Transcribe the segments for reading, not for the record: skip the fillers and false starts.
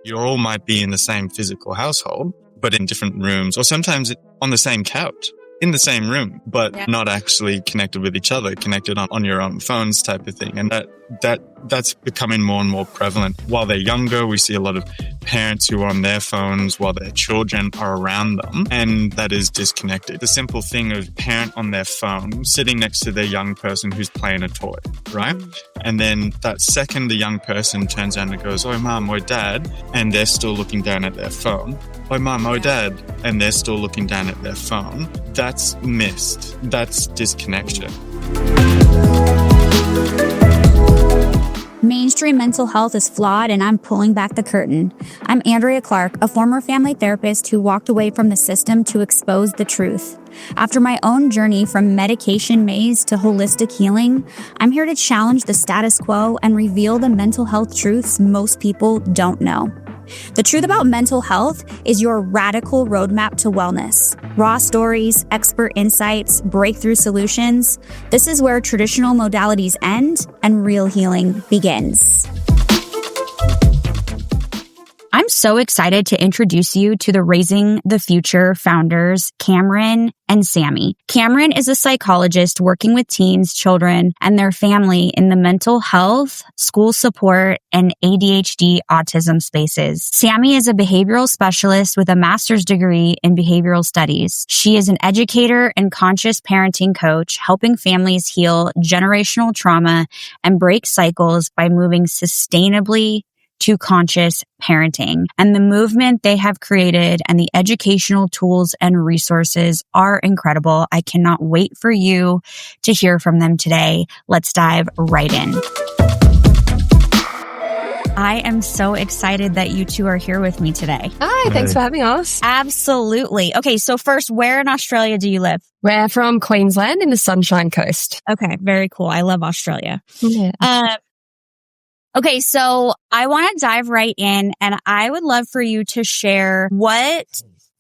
You all might be in the same physical household, but in different rooms, or sometimes on the same couch, in the same room, but not actually connected with each other, connected on your own phones type of thing. And that's becoming more and more prevalent. While they're younger, we see a lot of parents who are on their phones while their children are around them, and that is disconnected. The simple thing of parent on their phone sitting next to their young person who's playing a toy, right? And then that second the young person turns around and goes, "Oh, mom, or dad," and they're still looking down at their phone. "Oh, mom, oh, dad," and they're still looking down at their phone. That's missed. That's disconnection. Mainstream mental health is flawed, and I'm pulling back the curtain. I'm Andrea Clark, a former family therapist who walked away from the system to expose the truth. After my own journey from medication maze to holistic healing, I'm here to challenge the status quo and reveal the mental health truths most people don't know. The truth about mental health is your radical roadmap to wellness. Raw stories, expert insights, breakthrough solutions. This is where traditional modalities end and real healing begins. I'm so excited to introduce you to the Raising the Future founders, Cameron and Sammy. Cameron is a psychologist working with teens, children, and their family in the mental health, school support, and ADHD autism spaces. Sammy is a behavioral specialist with a master's degree in behavioral studies. She is an educator and conscious parenting coach, helping families heal generational trauma and break cycles by moving sustainably to conscious parenting. And the movement they have created and the educational tools and resources are incredible. I cannot wait for you to hear from them today. Let's dive right in. I am so excited that you two are here with me today. Hi, thanks for having us. Absolutely. Okay, so first, where in Australia do you live? We're from Queensland in the Sunshine Coast. Okay, very cool. I love Australia. Yeah. Okay, so I want to dive right in, and I would love for you to share what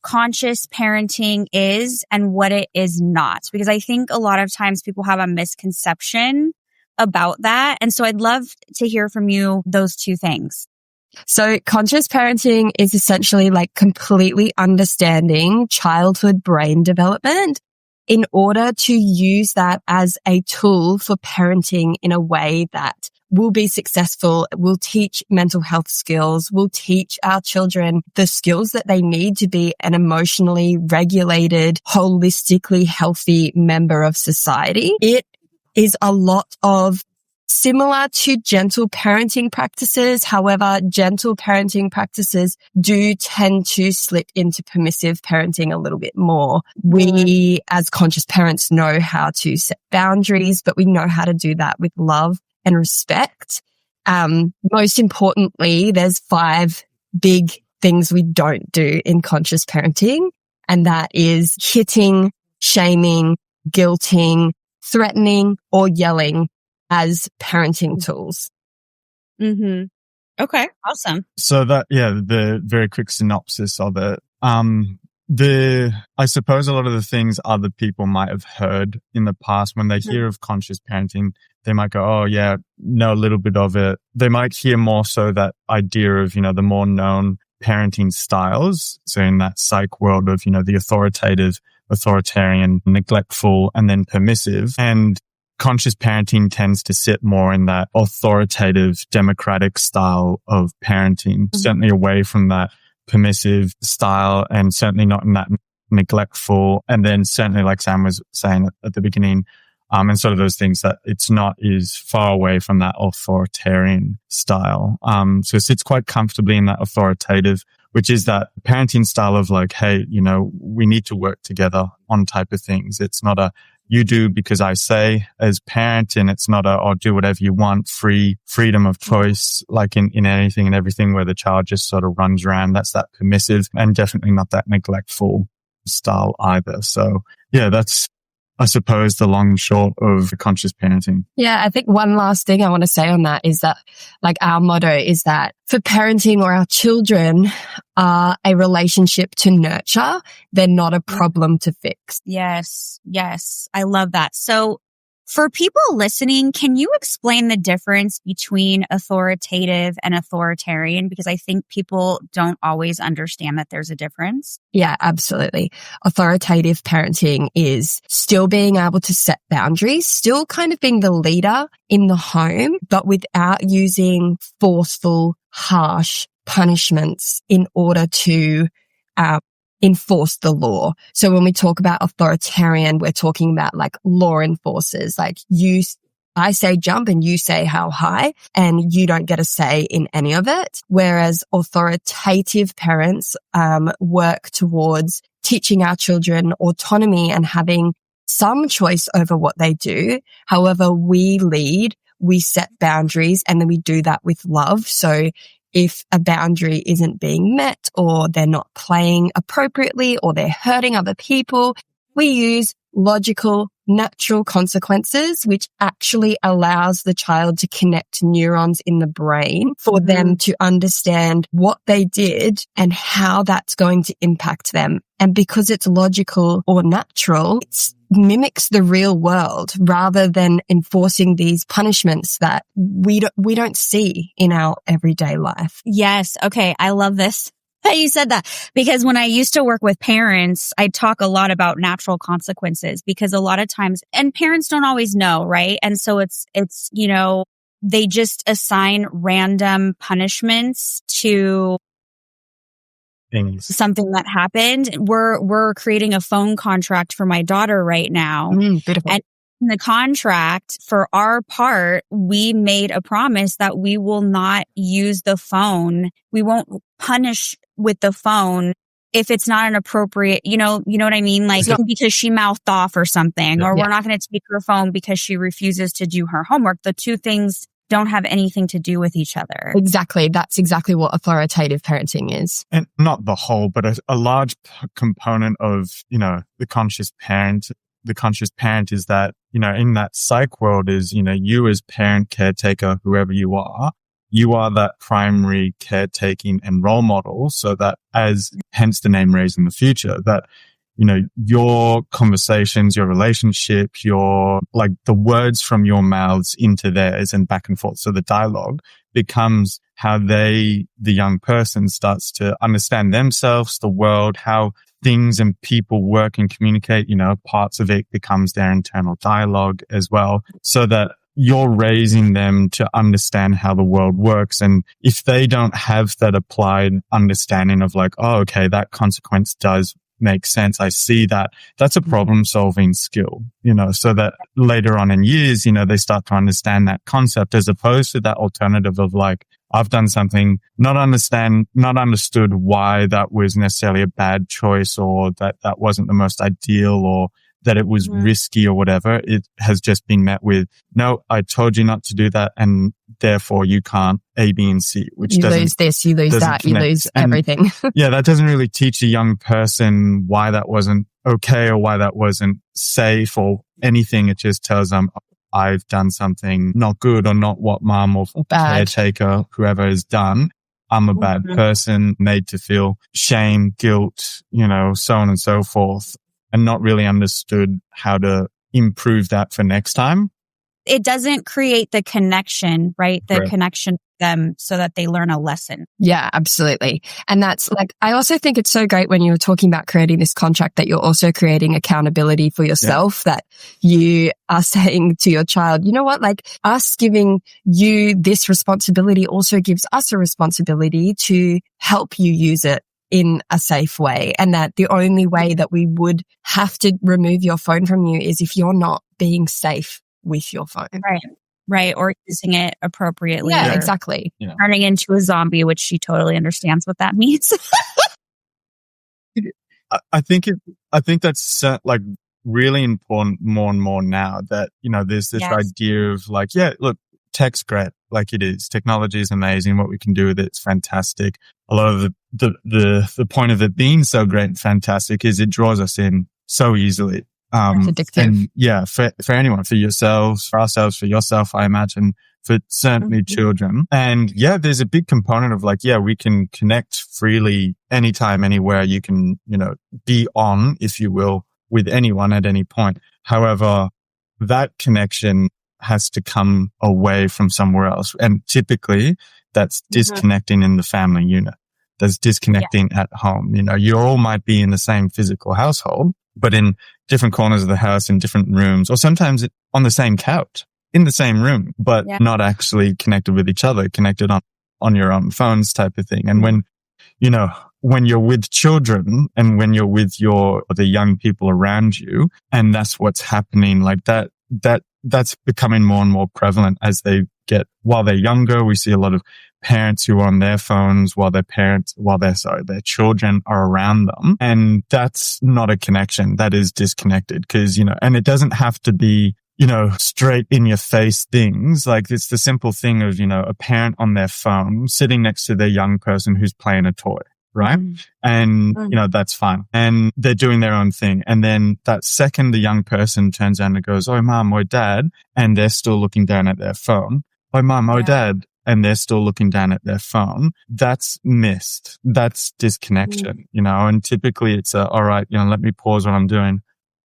conscious parenting is and what it is not, because I think a lot of times people have a misconception about that. And so I'd love to hear from you those two things. So conscious parenting is essentially like completely understanding childhood brain development in order to use that as a tool for parenting in a way that will be successful, will teach mental health skills, will teach our children the skills that they need to be an emotionally regulated, holistically healthy member of society. It is a lot of similar to gentle parenting practices. However, gentle parenting practices do tend to slip into permissive parenting a little bit more. We, as conscious parents, know how to set boundaries, but we know how to do that with love and respect. Most importantly, there's 5 big things we don't do in conscious parenting, and that is hitting, shaming, guilting, threatening, or yelling as parenting tools. Mm-hmm. Okay, awesome. So the very quick synopsis of it. I suppose a lot of the things other people might have heard in the past when they hear of conscious parenting, they might go, "Oh yeah, know a little bit of it." They might hear more so that idea of, the more known parenting styles. So in that psych world of, the authoritative, authoritarian, neglectful, and then permissive. And conscious parenting tends to sit more in that authoritative, democratic style of parenting, certainly away from that permissive style, and certainly not in that neglectful. And then certainly, like Sam was saying at the beginning, and sort of those things, that it's not is far away from that authoritarian style. So it sits quite comfortably in that authoritative, which is that parenting style of like, hey, we need to work together on type of things. It's not a you do because I say as parent, and it's not a do whatever you want, freedom of choice, like in anything and everything, where the child just sort of runs around. That's that permissive, and definitely not that neglectful style either. So yeah, that's, I suppose, the long and short of conscious parenting. Yeah, I think one last thing I want to say on that is that, like, our motto is that for parenting, or our children are a relationship to nurture. They're not a problem to fix. Yes. I love that. So For people listening, can you explain the difference between authoritative and authoritarian? Because I think people don't always understand that there's a difference. Yeah, absolutely. Authoritative parenting is still being able to set boundaries, still kind of being the leader in the home, but without using forceful, harsh punishments in order to enforce the law. So when we talk about authoritarian, we're talking about like law enforcers, like I say jump and you say how high, and you don't get a say in any of it. Whereas authoritative parents work towards teaching our children autonomy and having some choice over what they do. However, we lead, we set boundaries, and then we do that with love. So if a boundary isn't being met, or they're not playing appropriately, or they're hurting other people, we use logical, natural consequences, which actually allows the child to connect neurons in the brain for them to understand what they did and how that's going to impact them. And because it's logical or natural, it mimics the real world rather than enforcing these punishments that we don't see in our everyday life. Yes. Okay. I love this. You said that, because when I used to work with parents, I talk a lot about natural consequences, because a lot of times, and parents don't always know, right? And so it's, they just assign random punishments to things. Something that happened. We're creating a phone contract for my daughter right now. Beautiful. And in the contract, for our part, we made a promise that we will not use the phone. We won't punish with the phone if it's not an appropriate, you know what I mean? Like because she mouthed off or something, or we're not going to take her phone because she refuses to do her homework. The two things don't have anything to do with each other. Exactly. That's exactly what authoritative parenting is. And not the whole, but a large component of, the conscious parent is that, in that psych world is, you as parent, caretaker, whoever you are that primary caretaking and role model, so that hence the name Raising the Future, that, your conversations, your relationship, the words from your mouths into theirs and back and forth. So the dialogue becomes how the young person starts to understand themselves, the world, how things and people work and communicate. Parts of it becomes their internal dialogue as well, so that you're raising them to understand how the world works. And if they don't have that applied understanding of like, oh, okay, that consequence does make sense, I see that, that's a problem solving skill, so that later on in years, they start to understand that concept, as opposed to that alternative of like, I've done something, not understood why that was necessarily a bad choice, or that wasn't the most ideal, or that it was risky or whatever. It has just been met with, no, I told you not to do that, and therefore you can't A, B, and C, which you lose this, you lose that, you lose everything. Yeah, that doesn't really teach a young person why that wasn't okay or why that wasn't safe or anything. It just tells them, I've done something not good, or not what mom or caretaker, whoever has done. I'm a bad person, made to feel shame, guilt, so on and so forth, and not really understood how to improve that for next time. It doesn't create the connection, right? The Right. connection with them so that they learn a lesson. Yeah, absolutely. And that's like, I also think it's so great when you were talking about creating this contract that you're also creating accountability for yourself, that you are saying to your child, you know what, like us giving you this responsibility also gives us a responsibility to help you use it in a safe way. And that the only way that we would have to remove your phone from you is if you're not being safe with your phone. Right. Or using it appropriately. Yeah, or exactly. turning into a zombie, which she totally understands what that means. I think that's like really important more and more now, that, there's this idea of like, yeah, look, tech's great. Like it is. Technology is amazing. What we can do with it's fantastic. A lot of the point of it being so great and fantastic is it draws us in so easily. It's addictive. And yeah, for anyone, for yourselves, for ourselves, for yourself, I imagine, for certainly children. And yeah, there's a big component of like, yeah, we can connect freely anytime, anywhere. You can, be on, if you will, with anyone at any point. However, that connection has to come away from somewhere else. And typically that's disconnecting in the family unit. That's disconnecting at home. You know, you all might be in the same physical household, but in different corners of the house, in different rooms, or sometimes on the same couch, in the same room, but not actually connected with each other, connected on your own phones type of thing. And when, you know, when you're with children and when you're with the young people around you, and that's what's happening, like that's becoming more and more prevalent as while they're younger. We see a lot of parents who are on their phones while their children are around them. And that's not a connection. That is disconnected because, you know, and it doesn't have to be, you know, straight in your face things. Like it's the simple thing of, you know, a parent on their phone sitting next to their young person who's playing a toy. Right. And, you know, that's fine. And they're doing their own thing. And then that second, the young person turns around and goes, "Oh, mom, or dad." And they're still looking down at their phone. "Oh, mom, oh, dad." And they're still looking down at their phone. That's missed. That's disconnection, you know, and typically it's all right, you know, let me pause what I'm doing.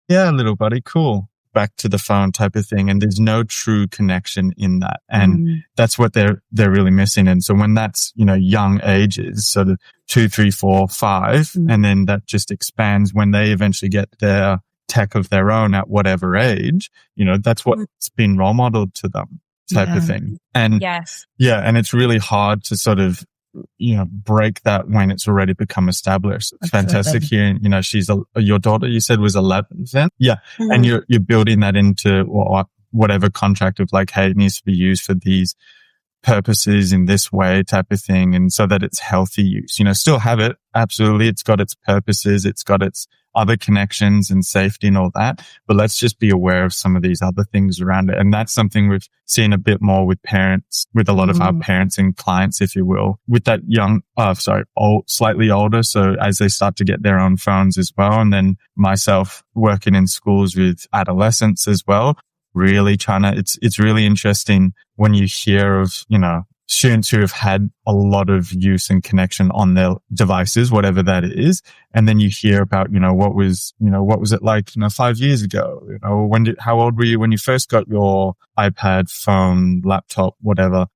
"Yeah, little buddy, cool." Back to the phone type of thing. And there's no true connection in that. And that's what they're really missing. And so when that's, you know, young ages, so the 2, 3, 4, 5, and then that just expands when they eventually get their tech of their own at whatever age, you know, that's what's been role modeled to them type of thing. And and it's really hard to sort of, you know, break that when it's already become established. It's fantastic hearing, you know, your daughter, you said was 11 then? Yeah. And you're building that into whatever contract of like, hey, it needs to be used for these purposes in this way type of thing. And so that it's healthy use, you know, still have it. Absolutely. It's got its purposes. It's got its other connections and safety and all that. But let's just be aware of some of these other things around it. And that's something we've seen a bit more with parents, with a lot of our parents and clients, if you will, with that slightly older. So as they start to get their own phones as well. And then myself working in schools with adolescents as well, really it's really interesting when you hear of, you know, students who have had a lot of use and connection on their devices, whatever that is. And then you hear about, you know, what was it like, you know, 5 years ago? You know, how old were you when you first got your iPad, phone, laptop, whatever?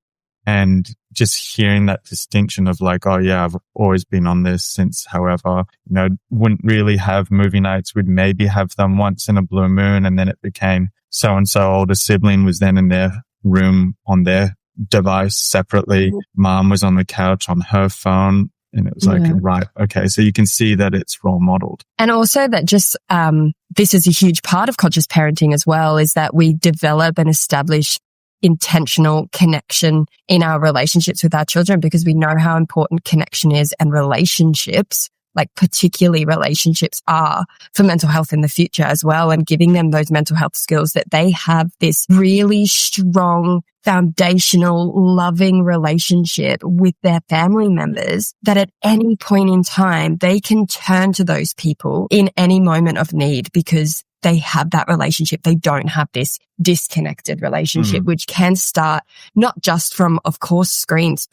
And just hearing that distinction of like, oh yeah, I've always been on this since, however, you know, wouldn't really have movie nights. We'd maybe have them once in a blue moon. And then it became so-and-so older sibling was then in their room on their device separately. Mom was on the couch on her phone. And it was like, right, okay. So you can see that it's role modeled. And also that just, this is a huge part of conscious parenting as well, is that we develop and establish intentional connection in our relationships with our children, because we know how important connection is, and relationships, like particularly relationships, are for mental health in the future as well, and giving them those mental health skills that they have this really strong, foundational, loving relationship with their family members, that at any point in time, they can turn to those people in any moment of need because they have that relationship. They don't have this disconnected relationship, which can start not just from, of course, screens,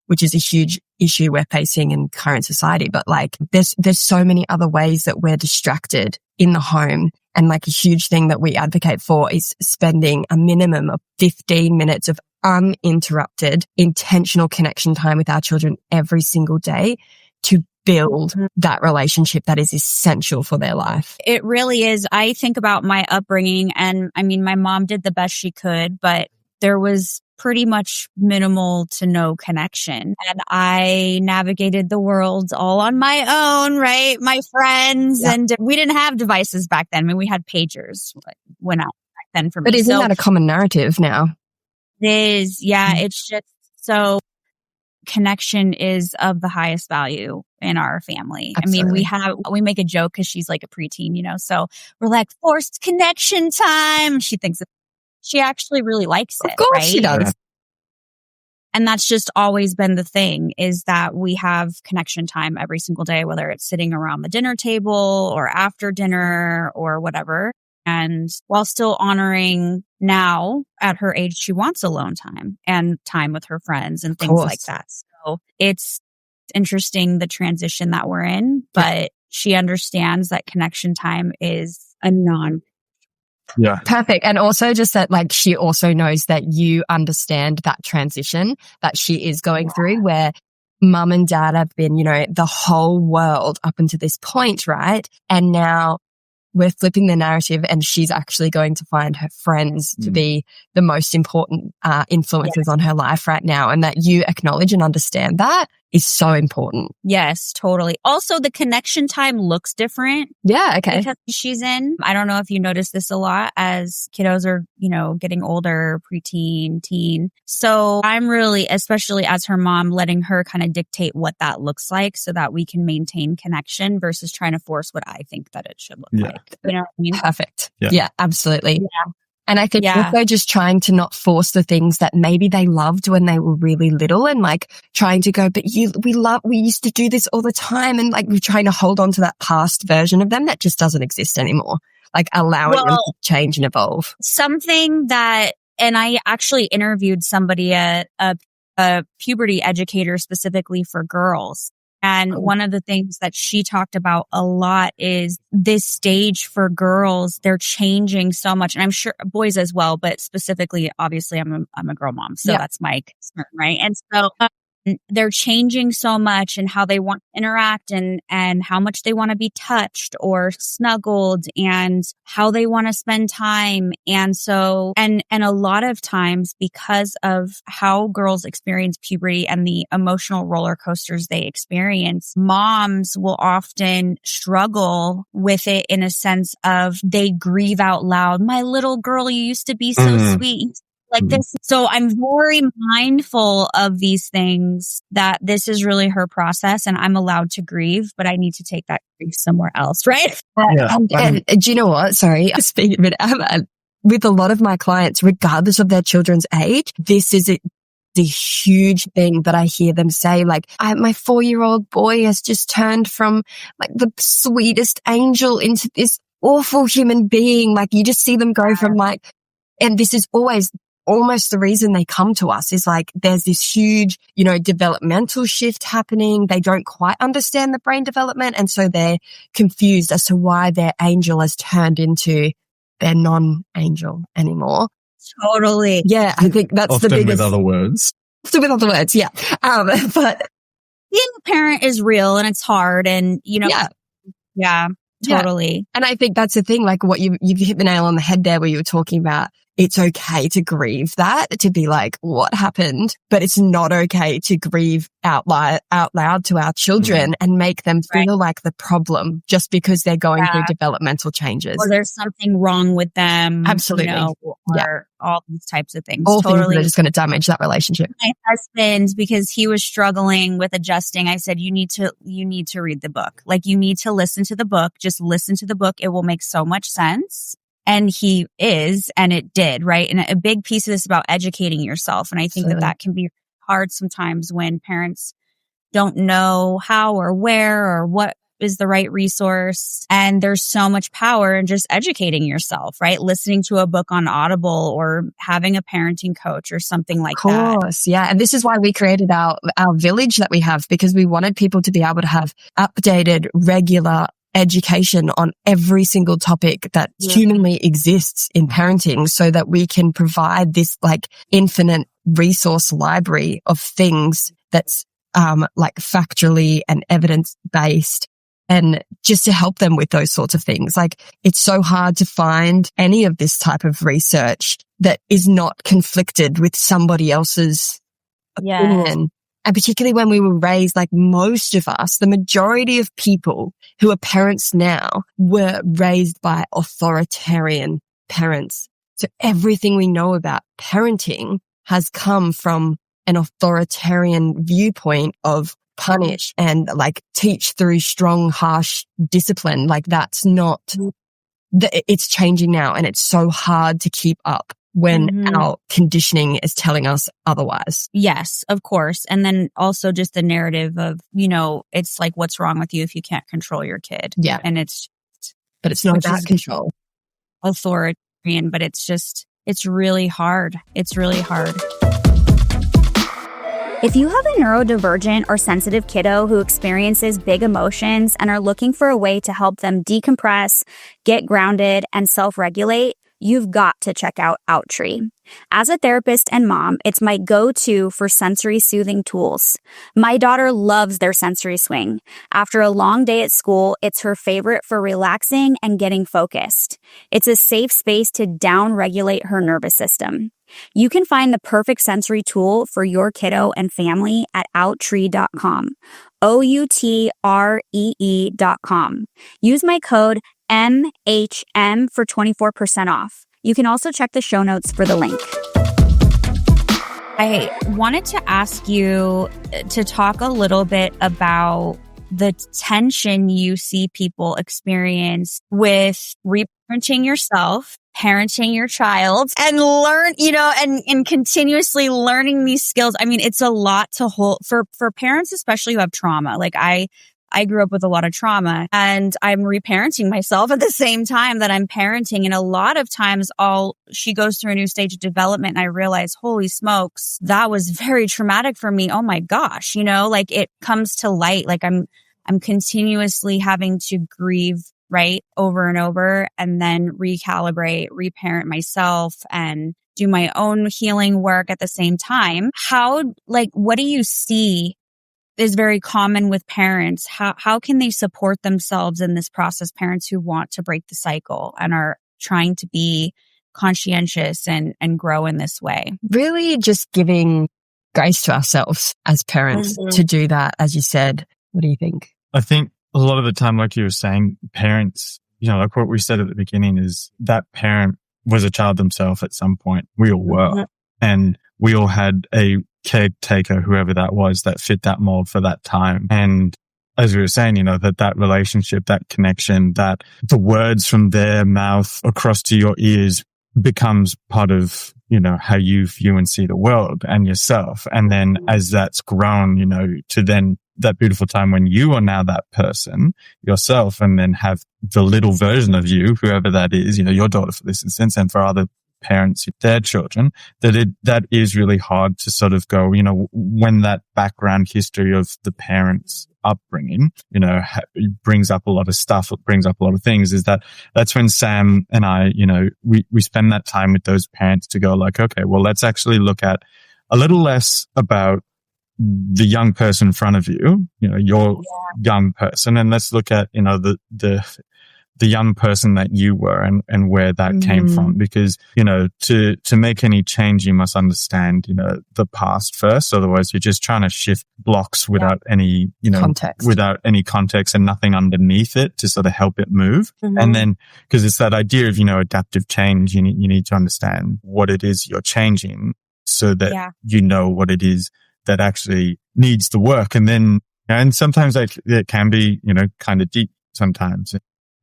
which is a huge issue we're facing in current society, but like there's so many other ways that we're distracted in the home. And like a huge thing that we advocate for is spending a minimum of 15 minutes of uninterrupted, intentional connection time with our children every single day to build that relationship that is essential for their life. It really is. I think about my upbringing, and I mean, my mom did the best she could, but there was pretty much minimal to no connection. And I navigated the world all on my own, right? My friends, and we didn't have devices back then. I mean, we had pagers went out back then for me. But isn't that a common narrative now? It is. Yeah. It's just so connection is of the highest value in our family. Absolutely. I mean, we make a joke because she's like a preteen, you know, so we're like, forced connection time. She thinks she actually really likes it. Of course right? she does. And that's just always been the thing, is that we have connection time every single day, whether it's sitting around the dinner table or after dinner or whatever. And while still honoring, now at her age, she wants alone time and time with her friends and things like that. So it's interesting, the transition that we're in, but she understands that connection time is a Yeah. Perfect. And also just that like she also knows that you understand that transition that she is going through where mum and dad have been, the whole world up until this point, right? And now we're flipping the narrative and she's actually going to find her friends to be the most important influences on her life right now. And that you acknowledge and understand that is so important. Yes, totally. Also, the connection time looks different. Yeah, okay. Because she's in. I don't know if you notice this a lot as kiddos are, getting older, preteen, teen. So I'm really, especially as her mom, letting her kind of dictate what that looks like so that we can maintain connection versus trying to force what I think that it should look like. You know what I mean? Perfect. Yeah, absolutely. Yeah. And I think also just trying to not force the things that maybe they loved when they were really little and like trying to go, but we used to do this all the time. And like we're trying to hold on to that past version of them that just doesn't exist anymore. Like allowing them to change and evolve. Something that, and I actually interviewed somebody, a puberty educator specifically for girls. And one of the things that she talked about a lot is this stage for girls, they're changing so much. And I'm sure boys as well, but specifically, obviously, I'm a girl mom. So that's my concern, right? And so they're changing so much and how they want to interact and how much they want to be touched or snuggled and how they want to spend time. And so, and a lot of times because of how girls experience puberty and the emotional roller coasters they experience, moms will often struggle with it in a sense of they grieve out loud. My little girl, you used to be so sweet. Like this. So I'm very mindful of these things that this is really her process and I'm allowed to grieve, but I need to take that grief somewhere else. Right. And do you know what? Sorry. Speaking of it, with a lot of my clients, regardless of their children's age, this is the huge thing that I hear them say, like, my 4-year-old boy has just turned from like the sweetest angel into this awful human being. Like you just see them go from like, and this is almost the reason they come to us is like there's this huge, developmental shift happening. They don't quite understand the brain development. And so they're confused as to why their angel has turned into their non-angel anymore. Totally. Yeah, I think that's often the biggest. With other words. Often with other words, yeah. But being a parent is real and it's hard and, Yeah, totally. Yeah. And I think that's the thing, like what you've hit the nail on the head there where you were talking about it's okay to grieve that, to be like, what happened? But it's not okay to grieve out loud to our children and make them feel like the problem just because they're going through developmental changes. Or there's something wrong with them. Absolutely. Or all these types of things. All things that are just going to damage that relationship. My husband, because he was struggling with adjusting, I said, you need to read the book. Like you need to listen to the book. Just listen to the book. It will make so much sense. And he is, and it did, right? And a big piece of this is about educating yourself. And I think that can be hard sometimes when parents don't know how or where or what is the right resource. And there's so much power in just educating yourself, right? Listening to a book on Audible or having a parenting coach or something like that. Of course, yeah. And this is why we created our village that we have, because we wanted people to be able to have updated, regular education on every single topic that humanly exists in parenting so that we can provide this like infinite resource library of things that's like factually and evidence based and just to help them with those sorts of things. Like it's so hard to find any of this type of research that is not conflicted with somebody else's opinion. And particularly when we were raised, like most of us, the majority of people who are parents now were raised by authoritarian parents. So everything we know about parenting has come from an authoritarian viewpoint of punish and like teach through strong, harsh discipline. Like that's not, it's changing now and it's so hard to keep up when our conditioning is telling us otherwise. Yes, of course. And then also just the narrative of, it's like, what's wrong with you if you can't control your kid? Yeah. And but it's not about control. Authoritarian, but it's really hard. It's really hard. If you have a neurodivergent or sensitive kiddo who experiences big emotions and are looking for a way to help them decompress, get grounded, and self-regulate, you've got to check out Outtree. As a therapist and mom, it's my go-to for sensory soothing tools. My daughter loves their sensory swing. After a long day at school, it's her favorite for relaxing and getting focused. It's a safe space to down-regulate her nervous system. You can find the perfect sensory tool for your kiddo and family at Outtree.com. OUTREE.com. Use my code MHM for 24% off. You can also check the show notes for the link. I wanted to ask you to talk a little bit about the tension you see people experience with reparenting yourself, parenting your child, and and continuously learning these skills. I mean, it's a lot to hold for parents, especially who have trauma. Like I grew up with a lot of trauma, and I'm reparenting myself at the same time that I'm parenting. And a lot of times she goes through a new stage of development and I realize, holy smokes, that was very traumatic for me. Oh my gosh. Like it comes to light. Like I'm continuously having to grieve, right, over and over, and then recalibrate, reparent myself and do my own healing work at the same time. What do you see is very common with parents? How can they support themselves in this process? Parents who want to break the cycle and are trying to be conscientious and grow in this way. Really just giving grace to ourselves as parents to do that, as you said. What do you think? I think a lot of the time, like you were saying, parents, like what we said at the beginning, is that parent was a child themselves at some point. We all were. And we all had a caretaker, whoever that was, that fit that mold for that time. And as we were saying, that relationship, that connection, that the words from their mouth across to your ears becomes part of, how you view and see the world and yourself. And then as that's grown, to then that beautiful time when you are now that person yourself, and then have the little version of you, whoever that is, your daughter for this instance, and for other parents, their children, that is really hard to sort of go, when that background history of the parents' upbringing, brings up a lot of stuff, it brings up a lot of things, that's when Sam and I, we spend that time with those parents to go like, okay, well, let's actually look at a little less about the young person in front of you, your young person, and let's look at, the young person that you were and where that came from. Because, to make any change, you must understand, the past first. Otherwise, you're just trying to shift blocks without any, context. Without any context and nothing underneath it to sort of help it move. And then, because it's that idea of, adaptive change, you need to understand what it is you're changing so that you know what it is that actually needs the work. And then, and sometimes it can be, kind of deep sometimes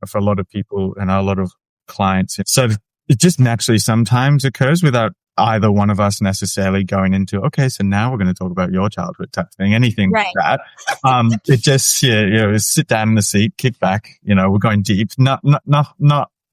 for a lot of people and a lot of clients. So it just naturally sometimes occurs without either one of us necessarily going into, okay, so now we're going to talk about your childhood type thing, anything like that. It just, sit down in the seat, kick back, we're going deep, not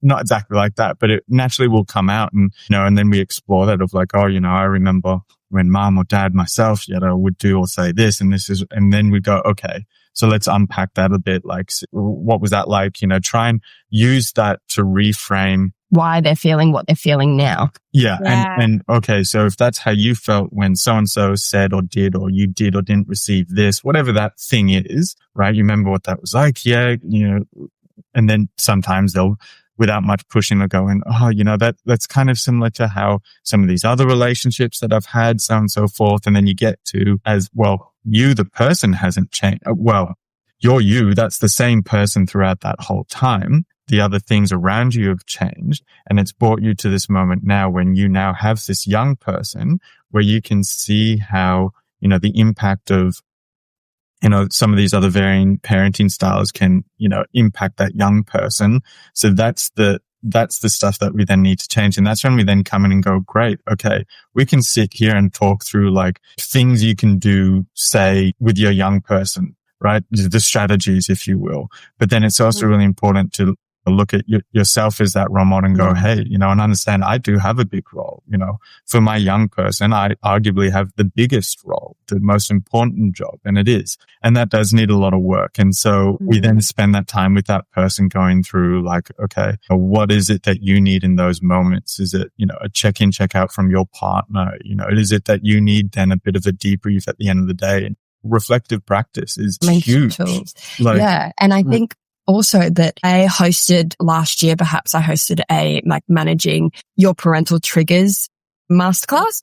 exactly like that, but it naturally will come out and, and then we explore that of like, oh, I remember when mom or dad, myself, would do or say this and this is, and then we go, okay, so let's unpack that a bit. Like, what was that like? Try and use that to reframe why they're feeling what they're feeling now. Yeah. And okay, so if that's how you felt when so-and-so said or did, or you did or didn't receive this, whatever that thing is, right? You remember what that was like? Yeah. And then sometimes they'll, without much pushing, they'll go in, oh, that's kind of similar to how some of these other relationships that I've had, so on and so forth. And then you get to, as well, you, the person, hasn't changed. Well, you're you. That's the same person throughout that whole time. The other things around you have changed. And it's brought you to this moment now when you now have this young person where you can see how, the impact of, some of these other varying parenting styles can, impact that young person. So that's the stuff that we then need to change. And that's when we then come in and go, great, okay, we can sit here and talk through like things you can do, say, with your young person, right? The strategies, if you will. But then it's also really important to look at yourself as that role model and go, hey, and understand I do have a big role. For my young person, I arguably have the biggest role, the most important job, and it is. And that does need a lot of work. And so we then spend that time with that person going through like, okay, what is it that you need in those moments? Is it, a check-in, check-out from your partner? Is it that you need then a bit of a debrief at the end of the day? And reflective practice is huge. And I think also that I hosted last year, perhaps I hosted a managing your parental triggers masterclass.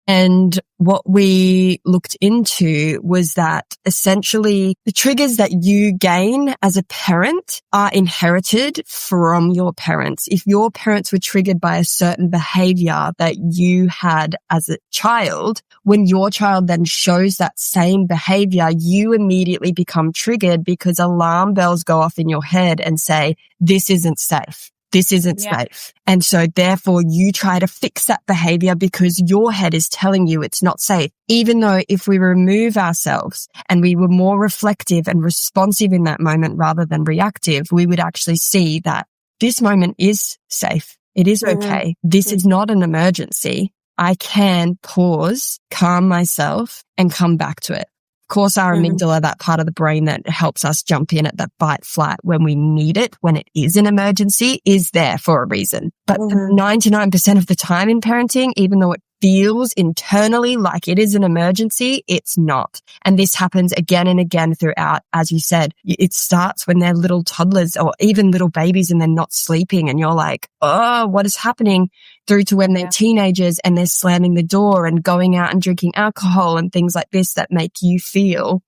And what we looked into was that essentially the triggers that you gain as a parent are inherited from your parents. If your parents were triggered by a certain behavior that you had as a child, when your child then shows that same behavior, you immediately become triggered because alarm bells go off in your head and say, this isn't safe. This isn't safe. And so therefore you try to fix that behavior because your head is telling you it's not safe. Even though if we remove ourselves and we were more reflective and responsive in that moment rather than reactive, we would actually see that this moment is safe. It is okay. This is not an emergency. I can pause, calm myself and come back to it. Of course, our amygdala, that part of the brain that helps us jump in at that fight flight when we need it, when it is an emergency, is there for a reason. But 99% of the time in parenting, even though it feels internally like it is an emergency, it's not. And this happens again and again throughout. As you said, it starts when they're little toddlers or even little babies and they're not sleeping and you're like, oh, what is happening? Through to when they're teenagers and they're slamming the door and going out and drinking alcohol and things like this that make you feel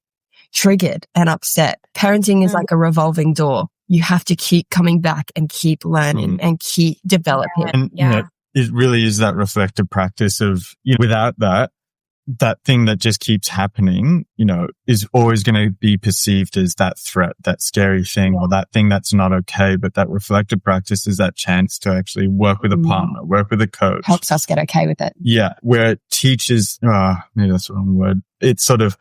triggered and upset. Parenting is like a revolving door. You have to keep coming back and keep learning and keep developing. And, it really is that reflective practice of, without that thing that just keeps happening, is always going to be perceived as that threat, that scary thing, or that thing that's not okay. But that reflective practice is that chance to actually work with a partner, work with a coach. Helps us get okay with it. Yeah. Where it teaches, maybe that's the wrong word. It sort of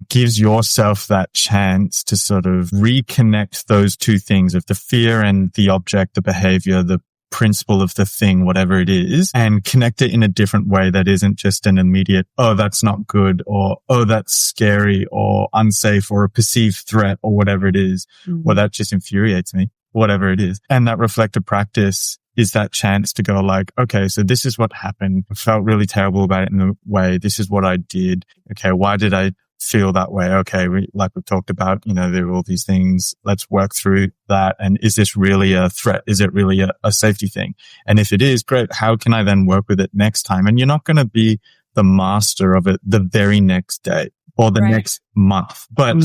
gives yourself that chance to sort of reconnect those two things of the fear and the object, the behavior, the principle of the thing, whatever it is, and connect it in a different way that isn't just an immediate, oh, that's not good, or oh, that's scary or unsafe or a perceived threat or whatever it is. Well, that just infuriates me, whatever it is. And that reflective practice is that chance to go like, okay, so this is what happened. I felt really terrible about it in a way. This is what I did. Okay, why did I feel that way? Okay, like we've talked about, there are all these things. Let's work through that. And is this really a threat? Is it really a safety thing? And if it is, great. How can I then work with it next time? And you're not going to be the master of it the very next day or the next month. But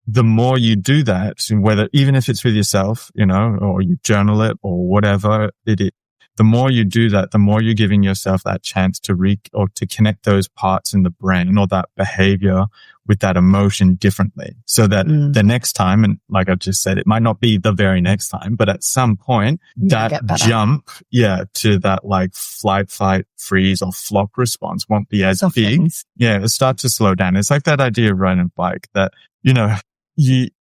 the more you do that, whether, even if it's with yourself, or you journal it or whatever it is, the more you do that, the more you're giving yourself that chance to to connect those parts in the brain or that behavior with that emotion differently. So that the next time, and like I just said, it might not be the very next time, but at some point, that jump, to that like flight, fight, freeze or flop response won't be as big. Yeah, it'll start to slow down. It's like that idea of riding a bike that,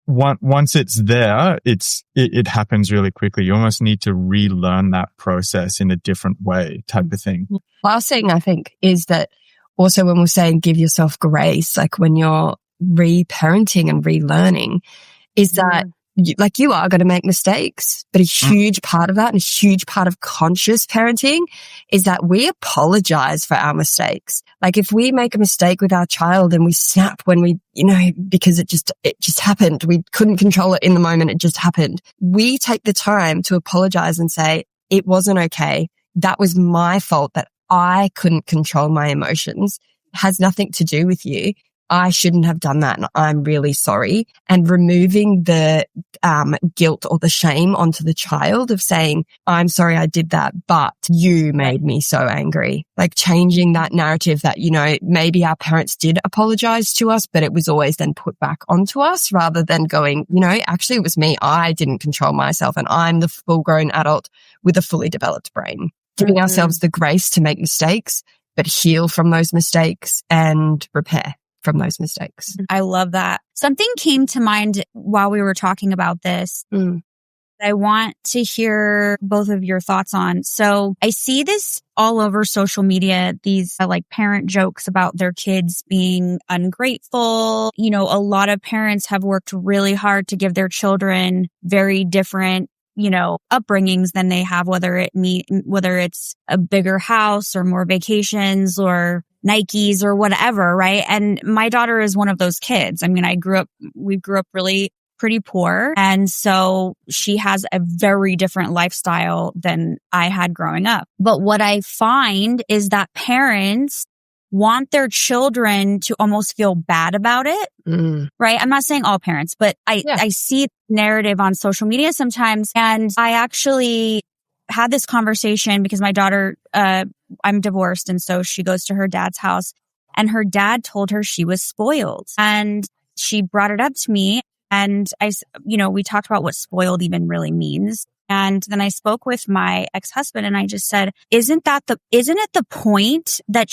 once it's there, it happens really quickly. You almost need to relearn that process in a different way type of thing. Last thing I think is that also when we're saying give yourself grace, like when you're reparenting and relearning, is that you are going to make mistakes, but a huge part of that and a huge part of conscious parenting is that we apologize for our mistakes. Like if we make a mistake with our child and we snap when we, because it just happened. We couldn't control it in the moment. It just happened. We take the time to apologize and say, it wasn't okay. That was my fault that I couldn't control my emotions. It has nothing to do with you. I shouldn't have done that and I'm really sorry. And removing the guilt or the shame onto the child of saying, I'm sorry I did that, but you made me so angry. Like changing that narrative that, maybe our parents did apologize to us, but it was always then put back onto us rather than going, actually it was me. I didn't control myself and I'm the full-grown adult with a fully developed brain. Giving ourselves the grace to make mistakes, but heal from those mistakes and repair from those mistakes. I love that. Something came to mind while we were talking about this. I want to hear both of your thoughts on. So I see this all over social media, these like parent jokes about their kids being ungrateful. You know, a lot of parents have worked really hard to give their children very different, you know, upbringings than they have, whether it's a bigger house or more vacations or Nikes or whatever, right? And my daughter is one of those kids. I mean, we grew up really pretty poor. And so she has a very different lifestyle than I had growing up. But what I find is that parents want their children to almost feel bad about it, right? I'm not saying all parents, but I see narrative on social media sometimes. And I actually had this conversation because my daughter, I'm divorced. And so she goes to her dad's house and her dad told her she was spoiled. And she brought it up to me. And we talked about what spoiled even really means. And then I spoke with my ex-husband and I just said, isn't it the point that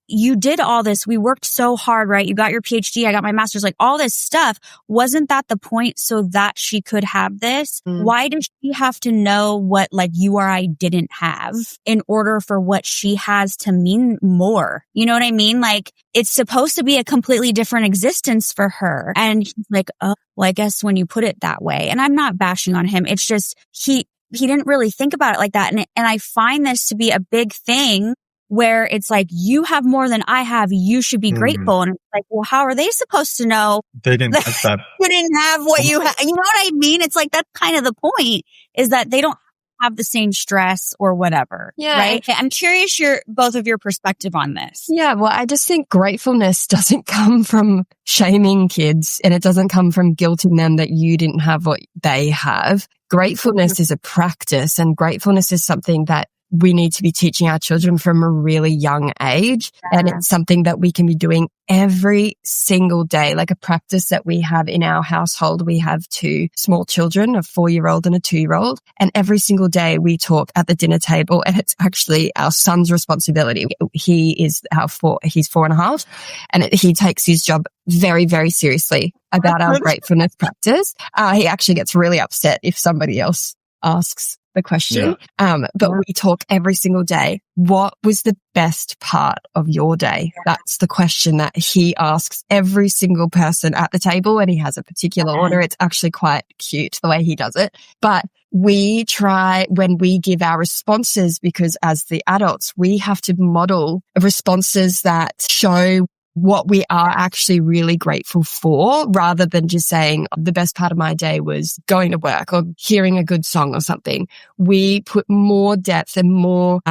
you did all this? We worked so hard, right? You got your PhD. I got my master's, like all this stuff. Wasn't that the point so that she could have this? Why does she have to know what like you or I didn't have in order for what she has to mean more? You know what I mean? Like it's supposed to be a completely different existence for her. And he's like, oh, well, I guess when you put it that way, and I'm not bashing on him. It's just, he didn't really think about it like that. And I find this to be a big thing where it's like, you have more than I have. You should be grateful. And it's like, well, how are they supposed to know? They didn't have that. You didn't have what you have. You know what I mean? It's like, that's kind of the point, is that they don't have the same stress or whatever. Yeah. Right. I'm curious both of your perspective on this. Yeah. Well, I just think gratefulness doesn't come from shaming kids, and it doesn't come from guilting them that you didn't have what they have. Gratefulness is a practice, and gratefulness is something that we need to be teaching our children from a really young age. And it's something that we can be doing every single day, like a practice that we have in our household. We have 2 small children, a 4-year-old and a 2-year-old. And every single day we talk at the dinner table, and it's actually our son's responsibility. He's 4.5, and he takes his job very, very seriously about our gratefulness practice. He actually gets really upset if somebody else asks the question. But we talk every single day. What was the best part of your day? That's the question that he asks every single person at the table, and he has a particular order. It's actually quite cute the way he does it. But we try, when we give our responses, because as the adults, we have to model responses that show what we are actually really grateful for, rather than just saying the best part of my day was going to work or hearing a good song or something. We put more depth and more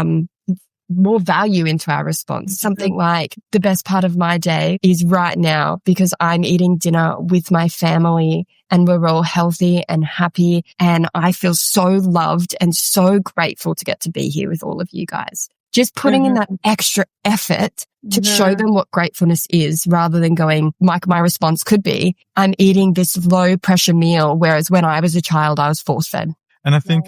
value into our response. Something like, the best part of my day is right now because I'm eating dinner with my family and we're all healthy and happy, and I feel so loved and so grateful to get to be here with all of you guys. Just putting in that extra effort to show them what gratefulness is, rather than going, my response could be, I'm eating this low pressure meal, whereas when I was a child, I was force fed. And I think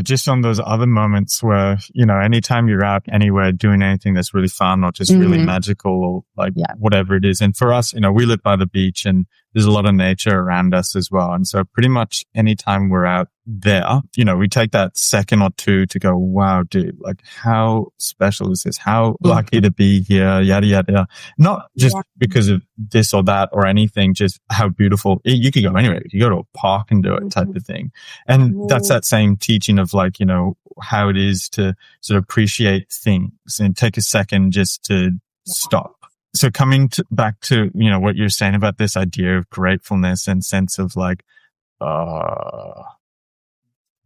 just on those other moments where, anytime you're out anywhere doing anything that's really fun or just really magical or whatever it is. And for us, we live by the beach and there's a lot of nature around us as well. And so pretty much anytime we're out there, we take that second or two to go, wow, dude, like how special is this? How lucky to be here, yada, yada, yada. Not just because of this or that or anything, just how beautiful. You could go anywhere. You go to a park and do it type of thing. And that's that same teaching of how it is to sort of appreciate things and take a second just to stop. So coming back to, what you're saying about this idea of gratefulness and sense of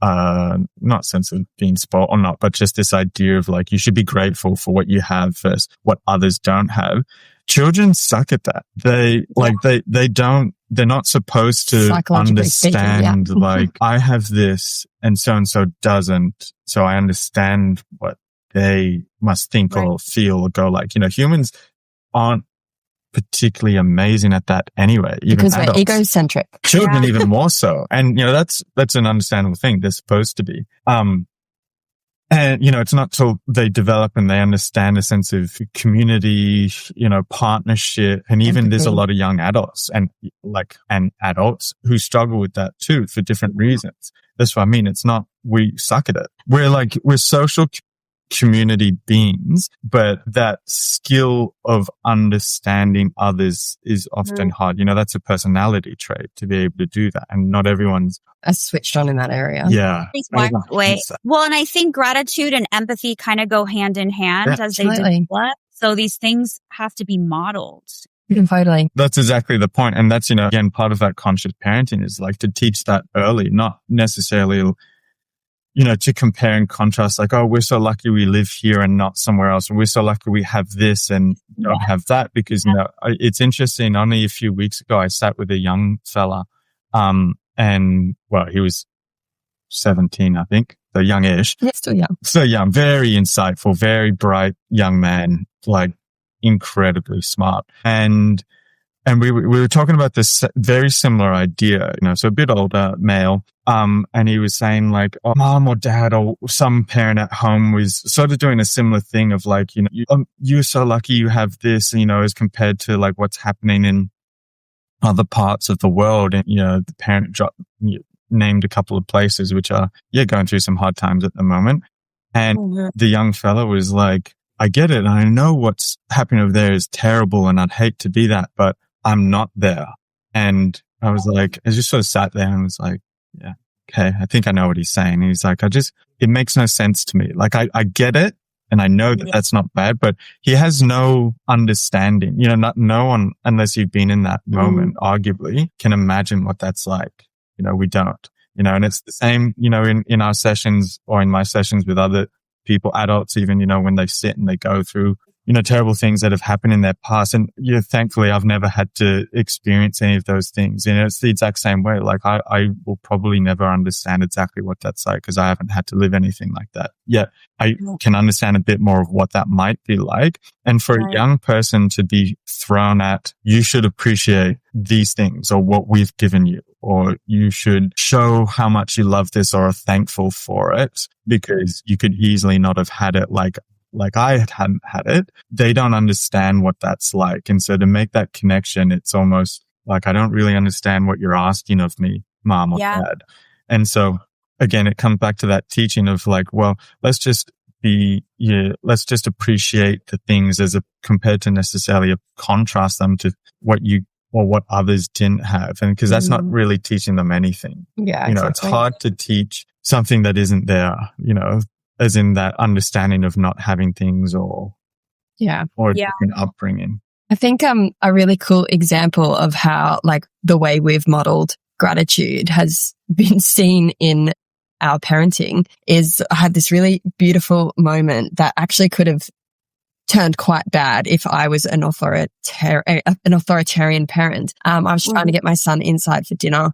not sense of being spoiled or not, but just this idea of you should be grateful for what you have versus what others don't have. Children suck at that. They're not supposed to understand, I have this and so doesn't. So I understand what they must think or feel or go humans aren't particularly amazing at that anyway. Even because adults. We're egocentric. Children even more so. And, that's an understandable thing. They're supposed to be. And, it's not till they develop and they understand a sense of community, partnership. And even there's a lot of young adults and adults who struggle with that too for different reasons. That's what I mean. It's not, we suck at it. We're social community beings, but that skill of understanding others is often hard. That's a personality trait to be able to do that. And not everyone's switched on in that area. Yeah. Way. Well, and I think gratitude and empathy kind of go hand in hand as they develop. So these things have to be modeled. Totally. That's exactly the point. And that's, again, part of that conscious parenting is like to teach that early, not necessarily to compare and contrast, like, oh, we're so lucky we live here and not somewhere else. Or we're so lucky we have this and don't have that. Because, it's interesting. Only a few weeks ago, I sat with a young fella, and he was 17, I think. So youngish. Yeah, still young. So young, very insightful, very bright young man, like incredibly smart. And we were talking about this very similar idea, so a bit older male. And he was saying like, oh, mom or dad or some parent at home was sort of doing a similar thing of like, you're so lucky you have this, as compared to like what's happening in other parts of the world. And, the parent named a couple of places which are, going through some hard times at the moment. And the young fella was like, I get it. And I know what's happening over there is terrible and I'd hate to be that, but I'm not there. And I was like, I just sort of sat there and was like, yeah, okay, I think I know what he's saying. And he's like, it makes no sense to me. Like, I get it. And I know that that's not bad, but he has no understanding, no one, unless you've been in that moment, arguably can imagine what that's like. We don't, and it's the same, in our sessions or in my sessions with other people, adults, even, when they sit and they go through, terrible things that have happened in their past. And, thankfully I've never had to experience any of those things. It's the exact same way. Like I will probably never understand exactly what that's like because I haven't had to live anything like that. Yet I can understand a bit more of what that might be like. And for a young person to be thrown at, you should appreciate these things or what we've given you, or you should show how much you love this or are thankful for it because you could easily not have had it like I hadn't had it. They don't understand what that's like. And so to make that connection, it's almost like, I don't really understand what you're asking of me, mom or dad. And so again, it comes back to that teaching of like, well, let's just appreciate the things compared to necessarily contrast them to what you or what others didn't have. And because that's not really teaching them anything. Yeah. Exactly. It's hard to teach something that isn't there, as in that understanding of not having things or a different upbringing. I think a really cool example of how like the way we've modeled gratitude has been seen in our parenting is I had this really beautiful moment that actually could have turned quite bad if I was an authoritarian parent. I was trying to get my son inside for dinner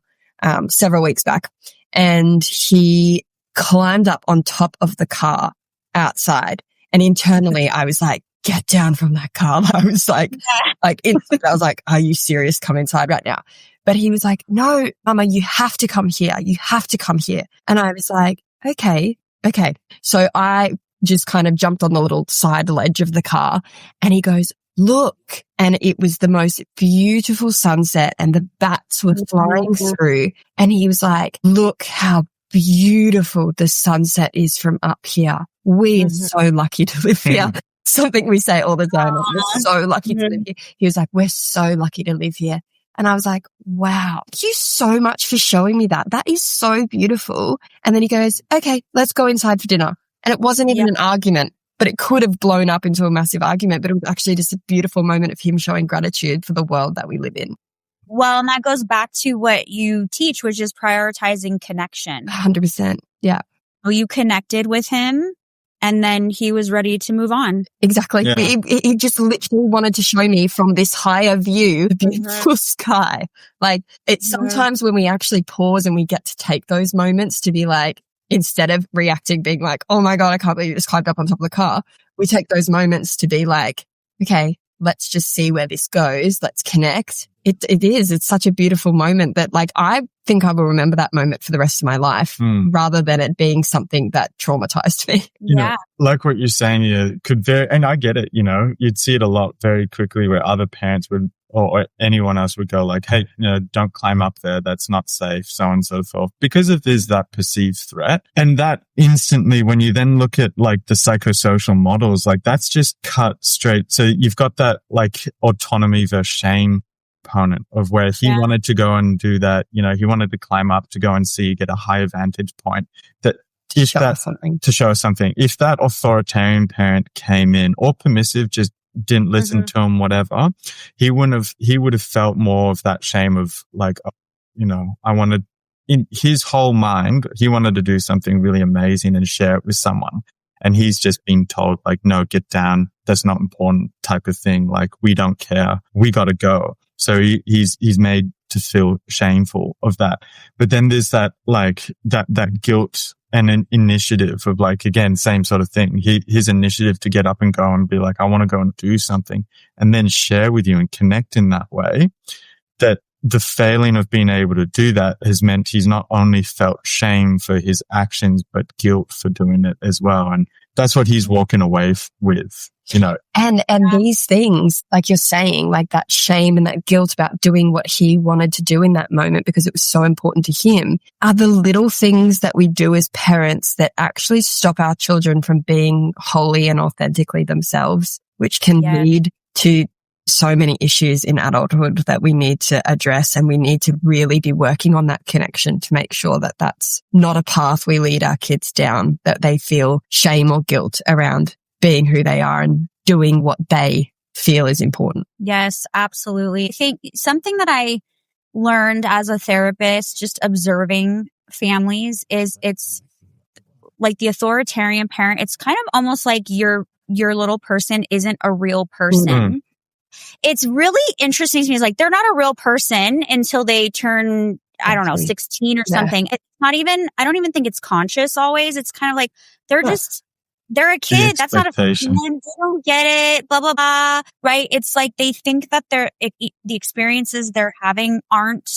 several weeks back, and he climbed up on top of the car outside, and internally I was like, get down from that car. I was like instantly, I was like, are you serious? Come inside right now. But he was like, no, Mama, you have to come here. You have to come here. And I was like, okay. So I just kind of jumped on the little side ledge of the car, and he goes, look. And it was the most beautiful sunset and the bats were flying through. And he was like, look how beautiful the sunset is from up here. We are so lucky to live here. Something we say all the time. We're so lucky to live here. He was like, we're so lucky to live here. And I was like, wow, thank you so much for showing me that. That is so beautiful. And then he goes, okay, let's go inside for dinner. And it wasn't even an argument, but it could have blown up into a massive argument. But it was actually just a beautiful moment of him showing gratitude for the world that we live in. Well, and that goes back to what you teach, which is prioritizing connection. 100%. Yeah. Well, you connected with him and then he was ready to move on. Exactly. Yeah. He just literally wanted to show me from this higher view, the beautiful sky. Like it's sometimes when we actually pause and we get to take those moments to be like, instead of reacting, being like, oh my God, I can't believe you just climbed up on top of the car. We take those moments to be like, okay, let's just see where this goes. Let's connect. It is. It's such a beautiful moment that like I think I will remember that moment for the rest of my life rather than it being something that traumatized me. You know, like what you're saying, and I get it, you'd see it a lot very quickly where other parents would, or anyone else would go like, hey, don't climb up there. That's not safe, so on and so forth. Because if there's that perceived threat, and that instantly, when you then look at like the psychosocial models, like that's just cut straight. So you've got that like autonomy versus shame component of where he wanted to go and do that. He wanted to climb up to go and get a higher vantage point to show us something. If that authoritarian parent came in or permissive, just didn't listen to him, whatever, he would have felt more of that shame of like, I wanted, in his whole mind, he wanted to do something really amazing and share it with someone. And he's just being told like, no, get down. That's not important type of thing. Like, we don't care. We got to go. So he's made to feel shameful of that. But then there's that like that guilt and an initiative of like, again, same sort of thing. His initiative to get up and go and be like, I want to go and do something and then share with you and connect in that way. That the failing of being able to do that has meant he's not only felt shame for his actions, but guilt for doing it as well. And that's what he's walking away with, And these things, like you're saying, like that shame and that guilt about doing what he wanted to do in that moment because it was so important to him, are the little things that we do as parents that actually stop our children from being wholly and authentically themselves, which can lead to so many issues in adulthood that we need to address, and we need to really be working on that connection to make sure that that's not a path we lead our kids down, that they feel shame or guilt around being who they are and doing what they feel is important. Yes, absolutely. I think something that I learned as a therapist, just observing families, is it's like the authoritarian parent. It's kind of almost like your little person isn't a real person. Mm-hmm. It's really interesting to me. It's like they're not a real person until they turn, I don't know, 16 or something. It's not even, I don't even think it's conscious always. It's kind of like they're they're a kid. That's not a person. They don't get it, blah, blah, blah. Right? It's like they think that the experiences they're having aren't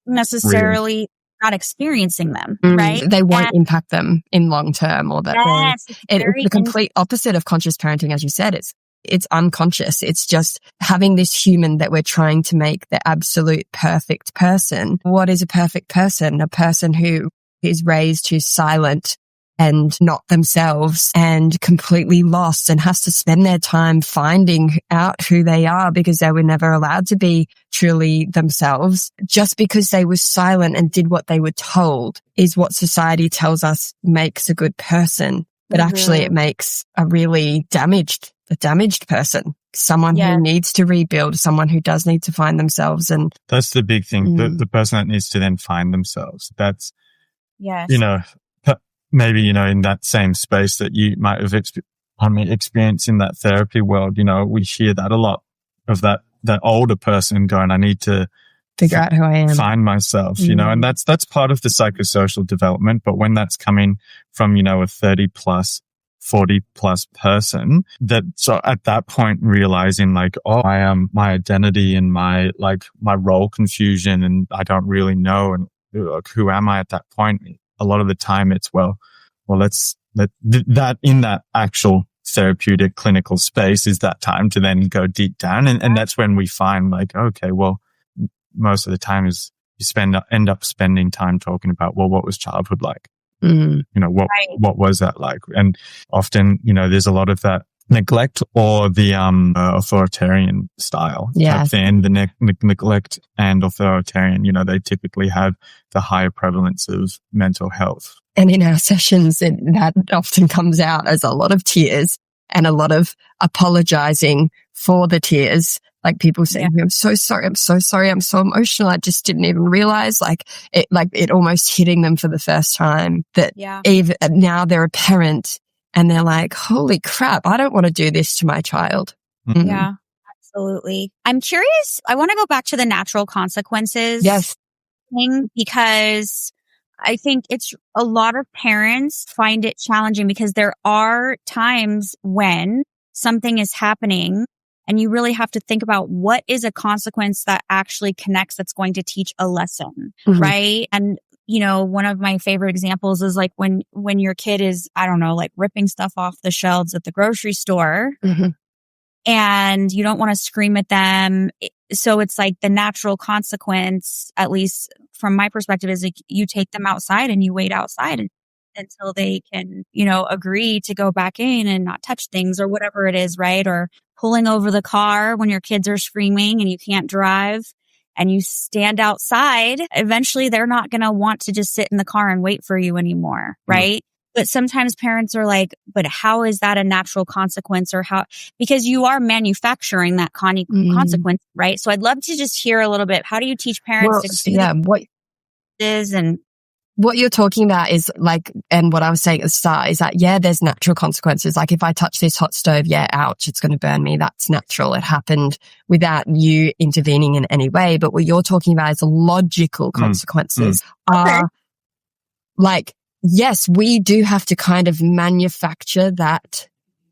necessarily not experiencing them, right? They won't impact them in long term, or that the complete opposite of conscious parenting, as you said, it's unconscious. It's just having this human that we're trying to make the absolute perfect person. What is a perfect person? A person who is raised who's silent and not themselves and completely lost and has to spend their time finding out who they are because they were never allowed to be truly themselves. Just because they were silent and did what they were told is what society tells us makes a good person. But actually it makes a really damaged person, someone who needs to rebuild, someone who does need to find themselves. And that's the big thing. The person that needs to then find themselves. That's, maybe, in that same space that you might have experienced in that therapy world, we hear that a lot of that older person going, I need to figure out who I am, find myself, and that's part of the psychosocial development. But when that's coming from, a 30 plus, 40 plus person, so at that point realizing like, I am my identity and my role confusion, and I don't really know, and who am I at that point? A lot of the time it's, let's that in that actual therapeutic clinical space is that time to then go deep down. And that's when we find like, okay, most of the time is you end up spending time talking about, what was childhood like? What was that like? And often, there's a lot of that neglect or the authoritarian style. Yeah. And the neglect and authoritarian, they typically have the higher prevalence of mental health. And in our sessions, that often comes out as a lot of tears and a lot of apologizing for the tears. Like people saying, I'm so sorry, I'm so sorry, I'm so emotional. I just didn't even realize it almost hitting them for the first time that even now they're a parent and they're like, holy crap, I don't want to do this to my child. Mm-hmm. Yeah, absolutely. I'm curious. I want to go back to the natural consequences thing, because I think it's a lot of parents find it challenging because there are times when something is happening And you really have to think about what is a consequence that actually connects, that's going to teach a lesson, right? And one of my favorite examples is like when your kid is, I don't know, like ripping stuff off the shelves at the grocery store and you don't want to scream at them. So it's like the natural consequence, at least from my perspective, is like you take them outside and you wait outside until they can, agree to go back in and not touch things or whatever it is, right? Or pulling over the car when your kids are screaming and you can't drive. And you stand outside, eventually they're not going to want to just sit in the car and wait for you anymore, right? But sometimes parents are like, but how is that a natural consequence, or how, because you are manufacturing that consequence, right? So I'd love to just hear a little bit. How do you teach parents to see what is and what you're talking about is like, and what I was saying at the start is that, there's natural consequences. Like if I touch this hot stove, ouch, it's going to burn me. That's natural. It happened without you intervening in any way. But what you're talking about is logical consequences. Like, yes, we do have to kind of manufacture that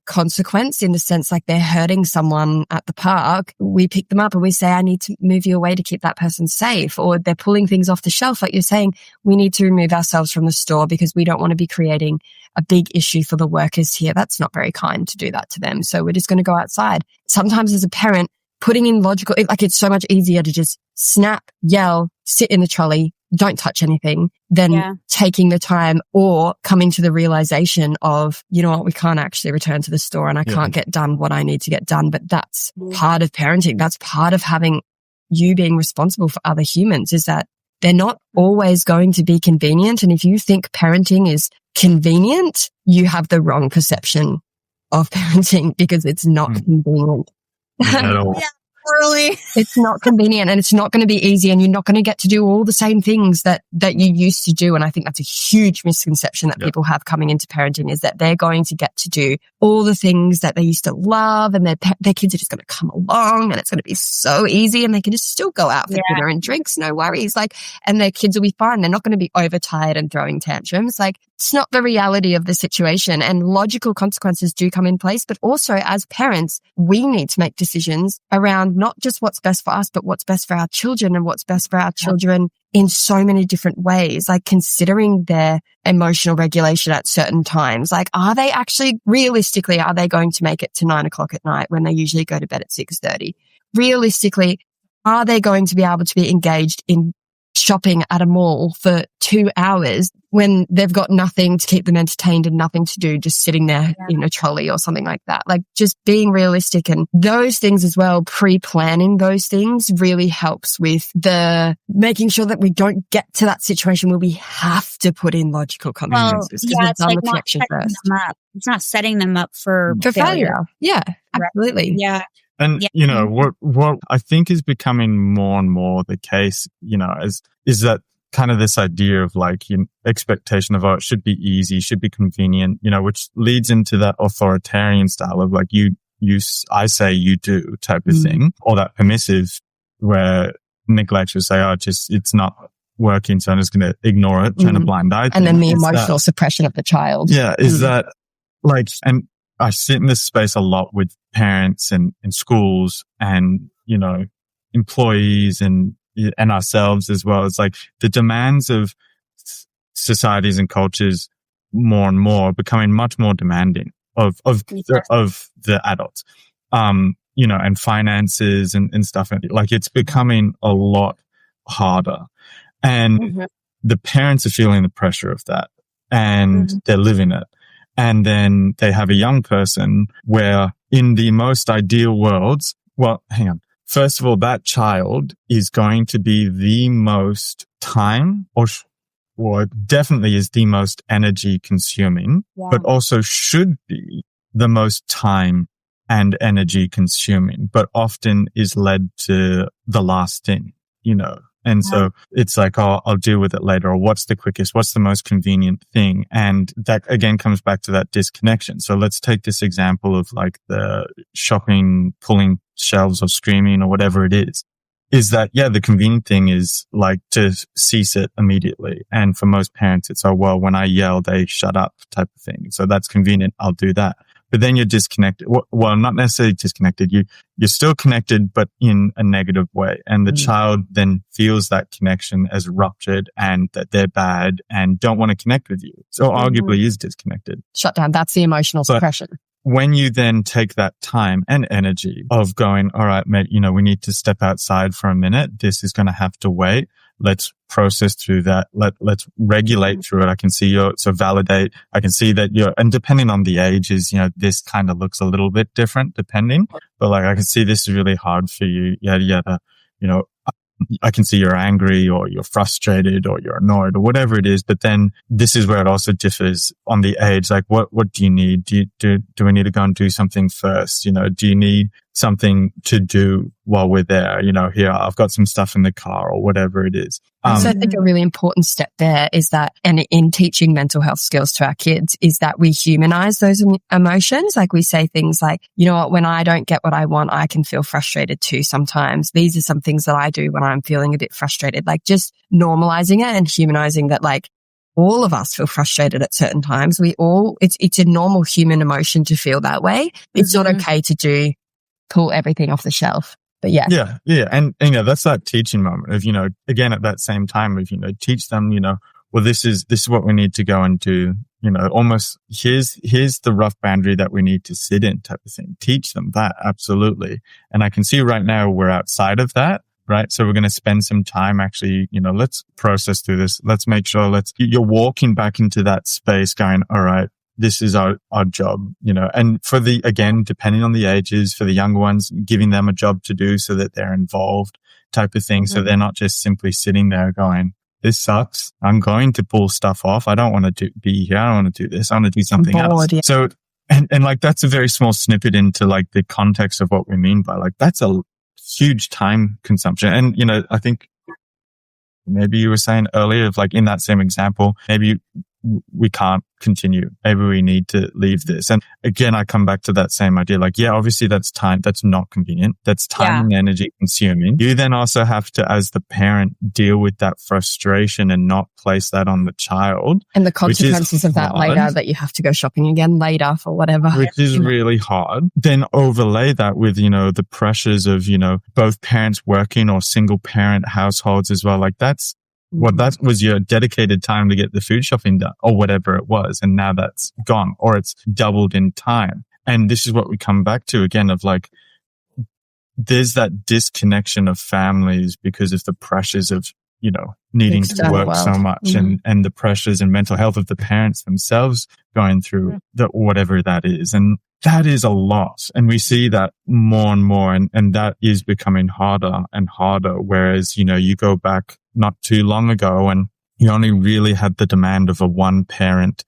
consequence in the sense like they're hurting someone at the park. We pick them up and we say, I need to move you away to keep that person safe. Or they're pulling things off the shelf. Like you're saying, we need to remove ourselves from the store because we don't want to be creating a big issue for the workers here. That's not very kind to do that to them. So we're just going to go outside. Sometimes as a parent, putting in logical, it's so much easier to just snap, yell, sit in the trolley, don't touch anything, than taking the time or coming to the realization of, you know what, we can't actually return to the store and I can't get done what I need to get done. But that's part of parenting. That's part of having you being responsible for other humans, is that they're not always going to be convenient. And if you think parenting is convenient, you have the wrong perception of parenting, because it's not convenient. At all. Totally. It's not convenient and it's not going to be easy, and you're not going to get to do all the same things that you used to do. And I think that's a huge misconception that people have coming into parenting, is that they're going to get to do all the things that they used to love, and their kids are just going to come along and it's going to be so easy and they can just still go out for dinner and drinks, no worries. Like, and their kids will be fine. They're not going to be overtired and throwing tantrums. Like, it's not the reality of the situation, and logical consequences do come in place. But also as parents, we need to make decisions around not just what's best for us, but what's best for our children, and what's best for our children in so many different ways, like considering their emotional regulation at certain times. Like, are they actually, realistically, are they going to make it to 9:00 at night when they usually go to bed at 6:30? Realistically, are they going to be able to be engaged in shopping at a mall for 2 hours when they've got nothing to keep them entertained and nothing to do, just sitting there in a trolley or something like that? Like, just being realistic, and those things as well, pre-planning those things really helps with the making sure that we don't get to that situation where we have to put in logical consequences. It's like not setting them up. It's not setting them up for failure. Yeah, absolutely. Yeah. And, you know, what I think is becoming more and more the case, you know, is that kind of this idea of like expectation of, oh, it should be easy, should be convenient, you know, which leads into that authoritarian style of like I say you do type of thing, or that permissive where Nick lectures say, oh, it's not working, so I'm just going to ignore it, turn a blind eye. And then the emotional suppression of the child. Yeah. Is that like, and I sit in this space a lot with parents and schools and, you know, employees and ourselves as well. It's like the demands of societies and cultures more and more becoming much more demanding of the adults, you know, and finances and stuff. Like, it's becoming a lot harder, and the parents are feeling the pressure of that, and they're living it. And then they have a young person where in the most ideal worlds, well, hang on. First of all, that child is going to be the most time or definitely is the most energy consuming, but also should be the most time and energy consuming, but often is led to the last thing, you know. And so it's like, oh, I'll deal with it later, or what's the quickest, what's the most convenient thing? And that again comes back to that disconnection. So let's take this example of like the shopping, pulling shelves or screaming or whatever it is that, the convenient thing is like to cease it immediately. And for most parents, it's, oh, well, when I yell, they shut up type of thing. So that's convenient. I'll do that. but then you're disconnected. Well, not necessarily disconnected. You're still connected, but in a negative way. And the child then feels that connection as ruptured and that they're bad and don't want to connect with you. So arguably is disconnected. Shut down. That's the emotional suppression. When you then take that time and energy of going, all right, mate, we need to step outside for a minute. This is going to have to wait. Let's process through that. Let's regulate through it. I can see so validate. I can see that and depending on the ages, this kind of looks a little bit different depending, but like I can see this is really hard for you. I can see you're angry or you're frustrated or you're annoyed or whatever it is. But then this is where it also differs on the age. Like, what do you need? Do we need to go and do something first? Do you need something to do while we're there? Here, I've got some stuff in the car or whatever it is. So I think a really important step there is that, and in teaching mental health skills to our kids, is that we humanize those emotions. Like we say things like, when I don't get what I want, I can feel frustrated too sometimes. These are some things that I do when I'm feeling a bit frustrated, like just normalizing it and humanizing that, like, all of us feel frustrated at certain times. It's a normal human emotion to feel that way. It's not okay to pull everything off the shelf. But yeah. And that's that teaching moment of, again, at that same time of, teach them, well, this is what we need to go and do, almost here's the rough boundary that we need to sit in type of thing. Teach them that. Absolutely. And I can see right now we're outside of that. Right. So we're going to spend some time actually, let's process through this. Let's make sure you're walking back into that space going, all right, this is our job, and again, depending on the ages, for the younger ones, giving them a job to do so that they're involved type of thing. So they're not just simply sitting there going, this sucks. I'm going to pull stuff off. I don't want to be here. I don't want to do this. I want to do something else. Yeah. So, and like, that's a very small snippet into like the context of what we mean by like, that's a huge time consumption. And, I think maybe you were saying earlier of like in that same example, maybe we can't continue. Maybe we need to leave this. And again, I come back to that same idea. Like, yeah, obviously that's time. That's not convenient. That's time and energy consuming. You then also have to, as the parent, deal with that frustration and not place that on the child. And the consequences of that later, that you have to go shopping again later for whatever. Which is really hard. Then overlay that with, the pressures of, both parents working or single parent households as well. Like that was your dedicated time to get the food shopping done or whatever it was. And now that's gone or it's doubled in time. And this is what we come back to again of like, there's that disconnection of families because of the pressures of, needing to work so much and the pressures and mental health of the parents themselves going through whatever that is. And that is a lot. And we see that more and more. And that is becoming harder and harder. Whereas, you go back not too long ago and you only really had the demand of a one parent,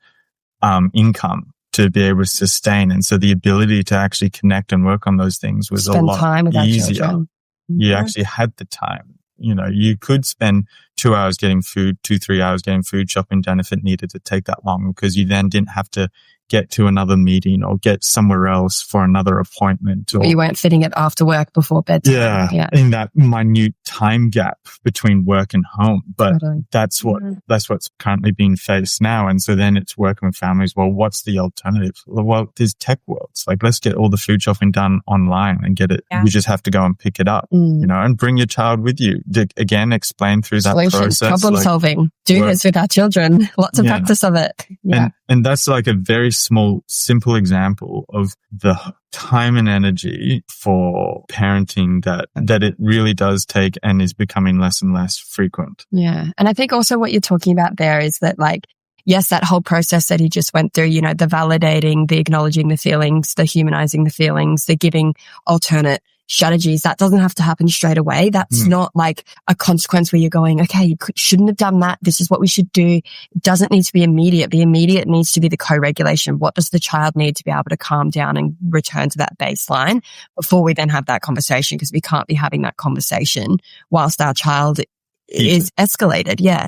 income to be able to sustain. And so the ability to actually connect and work on those things was a lot easier. You actually had the time. You could spend 2 hours getting food, 2-3 hours getting food shopping done if it needed to take that long because you then didn't have to get to another meeting or get somewhere else for another appointment. Or you weren't fitting it after work before bedtime. Yeah. In that minute time gap between work and home. But that's what's currently being faced now. And so then it's working with families. Well, what's the alternative? Well, there's tech worlds. Like, let's get all the food shopping done online and get it. You just have to go and pick it up, and bring your child with you. Again, explain through that process. Problem solving. Do this with our children. Lots of practice of it. Yeah. And that's like a very small, simple example of the time and energy for parenting that it really does take and is becoming less and less frequent. Yeah. And I think also what you're talking about there is that like, yes, that whole process that he just went through, the validating, the acknowledging the feelings, the humanizing the feelings, the giving alternate strategies, that doesn't have to happen straight away. That's not like a consequence where you're going, okay, you shouldn't have done that. This is what we should do. It doesn't need to be immediate. The immediate needs to be the co-regulation. What does the child need to be able to calm down and return to that baseline before we then have that conversation? Because we can't be having that conversation whilst our child is escalated. Yeah.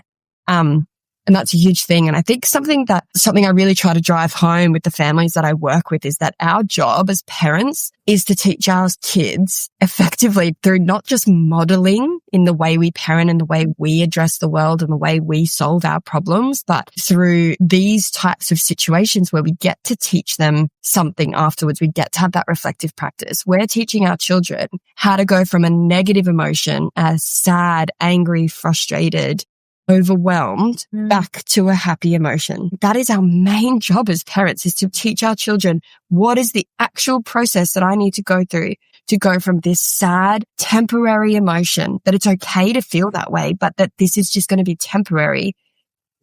And that's a huge thing. And I think something I really try to drive home with the families that I work with is that our job as parents is to teach our kids effectively through not just modeling in the way we parent and the way we address the world and the way we solve our problems, but through these types of situations where we get to teach them something afterwards. We get to have that reflective practice. We're teaching our children how to go from a negative emotion as sad, angry, frustrated, overwhelmed back to a happy emotion. That is our main job as parents, is to teach our children what is the actual process that I need to go through to go from this sad, temporary emotion, that it's okay to feel that way, but that this is just going to be temporary,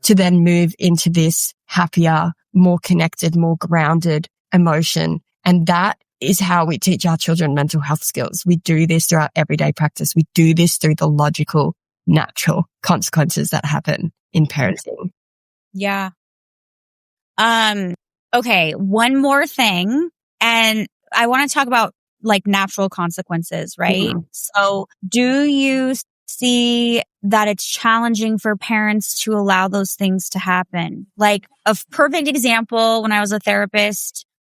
to then move into this happier, more connected, more grounded emotion. And that is how we teach our children mental health skills. We do this through our everyday practice. We do this through the logical, natural consequences that happen in parenting. Yeah. Okay. One more thing. And I want to talk about like natural consequences, right? Mm-hmm. So do you see that it's challenging for parents to allow those things to happen? Like a perfect example, when I was a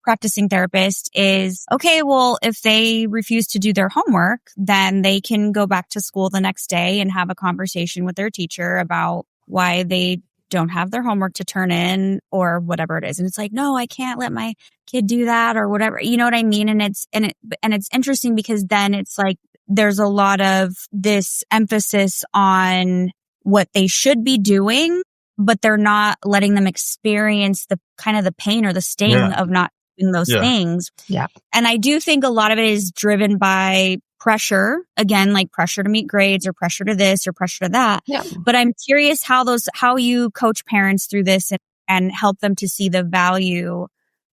practicing therapist, is, okay, well, if they refuse to do their homework, then they can go back to school the next day and have a conversation with their teacher about why they don't have their homework to turn in or whatever it is. And it's like, no, I can't let my kid do that or whatever. You know what I mean? And it's interesting because then it's like there's a lot of this emphasis on what they should be doing, but they're not letting them experience the kind of the pain or the sting of not doing those things. Yeah. And I do think a lot of it is driven by pressure, again, like pressure to meet grades or pressure to this or pressure to that. Yeah. But I'm curious how you coach parents through this and help them to see the value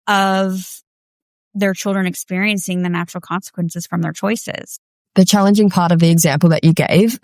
of their children experiencing the natural consequences from their choices. The challenging part of the example that you gave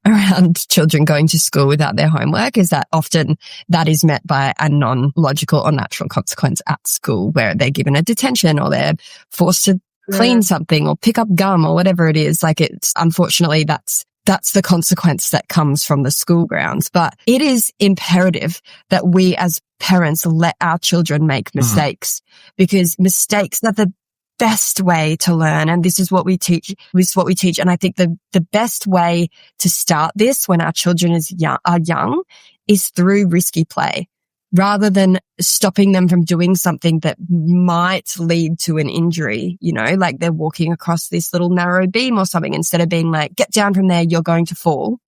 around children going to school without their homework is that often that is met by a non-logical or natural consequence at school, where they're given a detention or they're forced to clean something or pick up gum or whatever it is. Like, it's unfortunately that's the consequence that comes from the school grounds. But it is imperative that we as parents let our children make mistakes, because mistakes are the best way to learn. And this is what we teach. And I think the best way to start this when our children are young is through risky play, rather than stopping them from doing something that might lead to an injury, like they're walking across this little narrow beam or something, instead of being like, get down from there, you're going to fall,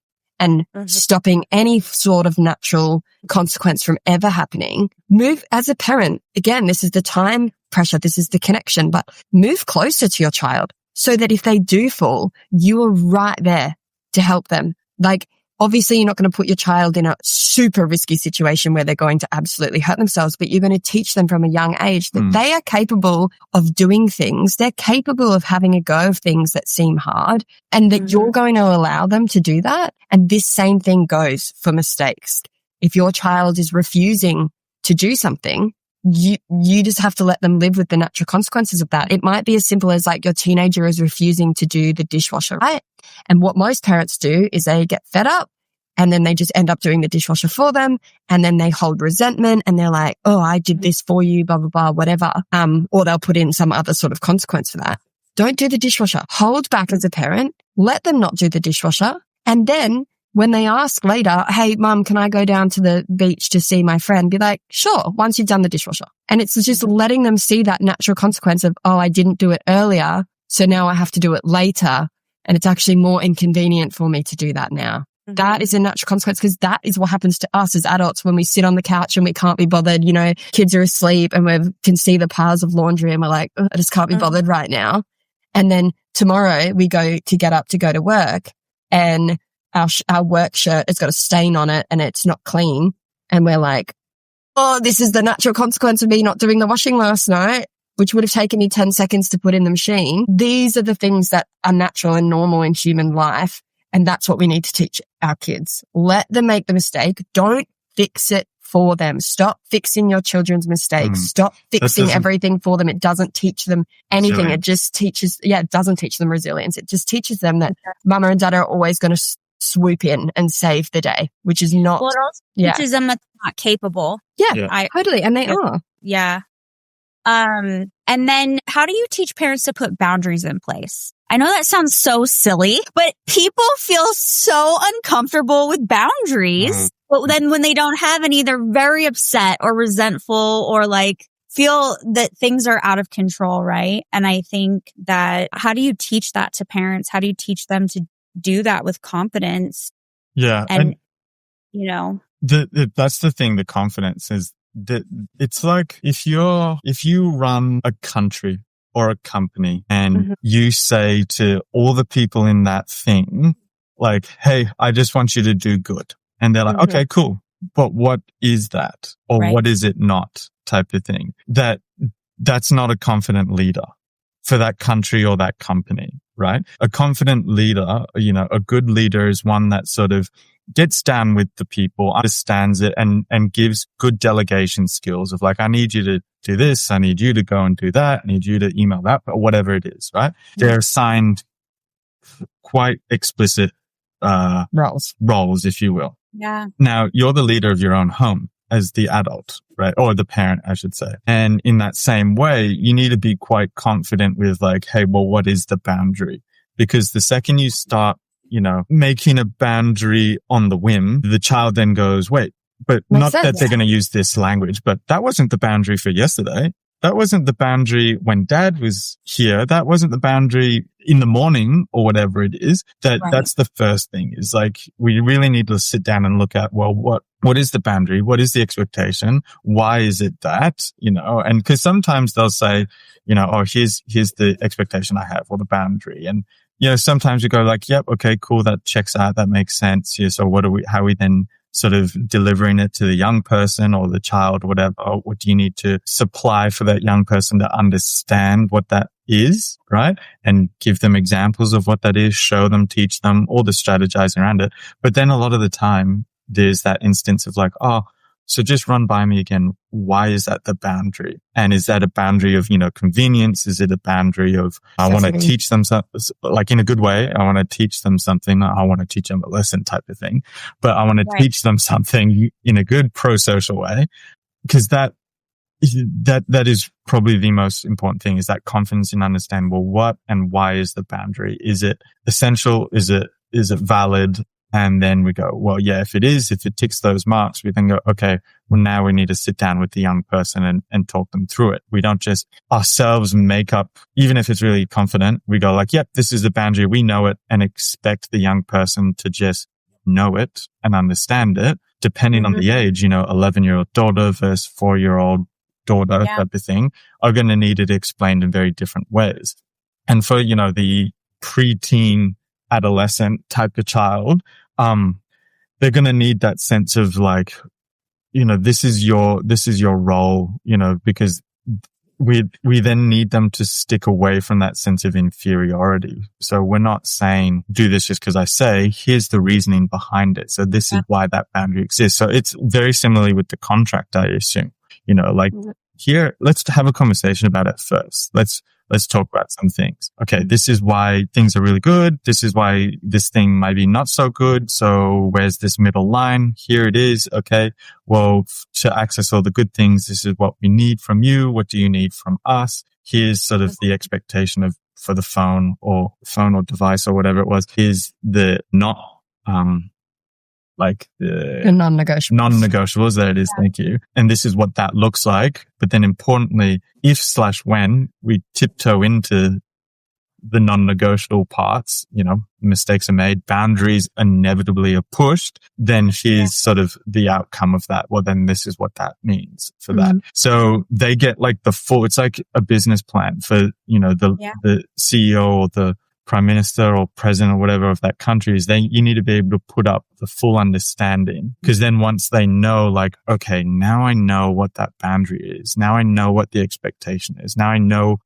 and stopping any sort of natural consequence from ever happening. Move as a parent. Again, this is the time pressure. This is the connection, but move closer to your child so that if they do fall, you are right there to help them. Like, obviously, you're not going to put your child in a super risky situation where they're going to absolutely hurt themselves, but you're going to teach them from a young age that they are capable of doing things. They're capable of having a go of things that seem hard, and that you're going to allow them to do that. And this same thing goes for mistakes. If your child is refusing to do something, you just have to let them live with the natural consequences of that. It might be as simple as like your teenager is refusing to do the dishwasher, right? And what most parents do is they get fed up and then they just end up doing the dishwasher for them. And then they hold resentment and they're like, oh, I did this for you, blah, blah, blah, whatever. Or they'll put in some other sort of consequence for that. Don't do the dishwasher. Hold back as a parent. Let them not do the dishwasher. And then when they ask later, hey, mum, can I go down to the beach to see my friend? Be like, sure, once you've done the dishwasher. And it's just letting them see that natural consequence of, oh, I didn't do it earlier, so now I have to do it later. And it's actually more inconvenient for me to do that now. That is a natural consequence, because that is what happens to us as adults when we sit on the couch and we can't be bothered. Kids are asleep and we can see the piles of laundry and we're like, I just can't be bothered right now. And then tomorrow we get up to go to work, and our work shirt has got a stain on it and it's not clean. And we're like, oh, this is the natural consequence of me not doing the washing last night, which would have taken me 10 seconds to put in the machine. These are the things that are natural and normal in human life. And that's what we need to teach our kids. Let them make the mistake. Don't fix it for them. Stop fixing your children's mistakes. Stop fixing everything for them. It doesn't teach them anything. It just teaches, it doesn't teach them resilience. It just teaches them that mama and dad are always going to swoop in and save the day, which is not. Well, it also teaches them that they're not capable. Yeah, totally. And they are. Yeah. And then how do you teach parents to put boundaries in place? I know that sounds so silly, but people feel so uncomfortable with boundaries. But then when they don't have any, they're very upset or resentful or like feel that things are out of control, right? And I think that how do you teach that to parents? How do you teach them to do that with confidence? Yeah. And you know, that's the thing, the confidence is that it's like if you run a country or a company and you say to all the people in that thing, like, hey, I just want you to do good. And they're like, okay, cool. But what is that? Or what is it not? Type of thing. That's not a confident leader for that country or that company, right? A confident leader, you know, a good leader is one that sort of gets down with the people, understands it and gives good delegation skills of like, I need you to do this. I need you to go and do that. I need you to email that, or whatever it is, right? They're assigned quite explicit, roles, if you will. Yeah. Now you're the leader of your own home as the adult, right? Or the parent, I should say. And in that same way, you need to be quite confident with like, hey, well, what is the boundary? Because the second you start, you know, making a boundary on the whim, the child then goes, wait, but not that they're going to use this language, but that wasn't the boundary for yesterday. That wasn't the boundary when dad was here. That wasn't the boundary in the morning or whatever it is. That's the first thing is like, we really need to sit down and look at, well, what is the boundary? What is the expectation? Why is it that, you know, and cause sometimes they'll say, you know, oh, here's the expectation I have or the boundary. And, you know, sometimes we go like, yep, okay, cool. That checks out. That makes sense. Yeah. So how are we then sort of delivering it to the young person or the child or whatever? Or what do you need to supply for that young person to understand what that is, right? And give them examples of what that is, show them, teach them, all the strategizing around it. But then a lot of the time there's that instance of like, oh, so just run by me again. Why is that the boundary? And is that a boundary of, you know, convenience? Is it a boundary of, I want to teach them something, like in a good way. I want to teach them something. I want to teach them a lesson type of thing, but I want to teach them something in a good pro-social way. Cause that is probably the most important thing is that confidence in understanding, well, what and why is the boundary? Is it essential? Is it valid? And then we go, well, yeah, if it ticks those marks, we then go, okay, well, now we need to sit down with the young person and talk them through it. We don't just ourselves make up, even if it's really confident, we go like, yep, this is the boundary. We know it and expect the young person to just know it and understand it, depending on the age, you know, 11-year-old daughter versus 4-year-old daughter type of thing are going to need it explained in very different ways. And for, you know, the preteen adolescent type of child, they're going to need that sense of like, you know, this is your role, you know, because we then need them to stick away from that sense of inferiority. So we're not saying do this just because I say, here's the reasoning behind it. So this is why that boundary exists. So it's very similarly with the contract, I assume, you know, like here, let's have a conversation about it first. Let's talk about some things. Okay, this is why things are really good. This is why this thing might be not so good. So where's this middle line? Here it is. Okay, well, to access all the good things, this is what we need from you. What do you need from us? Here's sort of the expectation for the phone or device or whatever it was. Here's the like the non-negotiables. There it is. Thank you. And this is what that looks like. But then importantly, when we tiptoe into the non-negotiable parts, you know, mistakes are made, boundaries inevitably are pushed, then here's sort of the outcome of that. Well, then this is what that means for that. So they get like it's like a business plan for, you know, the CEO or the prime minister or president or whatever of that country is, you need to be able to put up the full understanding. Because then once they know, like, okay, now I know what that boundary is. Now I know what the expectation is. Now I know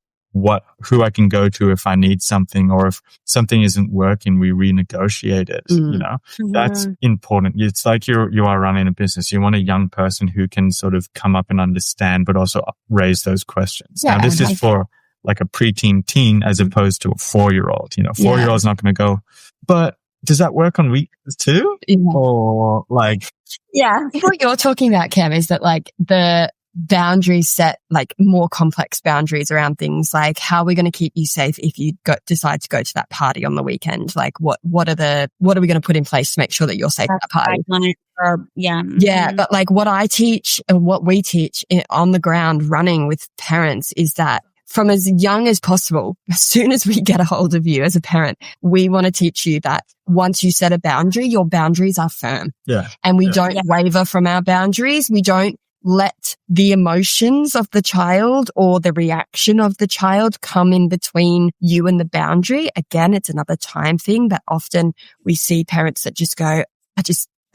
who I can go to if I need something, or if something isn't working, we renegotiate it. You know, that's important. It's like you are running a business. You want a young person who can sort of come up and understand, but also raise those questions. Now this is for like a preteen teen as opposed to a 4-year-old. You know, 4-year-old's not going to go, but does that work on weekends too? Yeah. Or like, yeah. What you're talking about, Cam, is that like the boundaries set, like more complex boundaries around things like how are we going to keep you safe if you decide to go to that party on the weekend? Like what are we going to put in place to make sure that you're safe at that party? Yeah. Yeah. But like what I teach and what we teach on the ground running with parents is that from as young as possible, as soon as we get a hold of you as a parent, we want to teach you that once you set a boundary, your boundaries are firm. Yeah. And we don't waver from our boundaries. We don't let the emotions of the child or the reaction of the child come in between you and the boundary. Again, it's another time thing, but often we see parents that just go,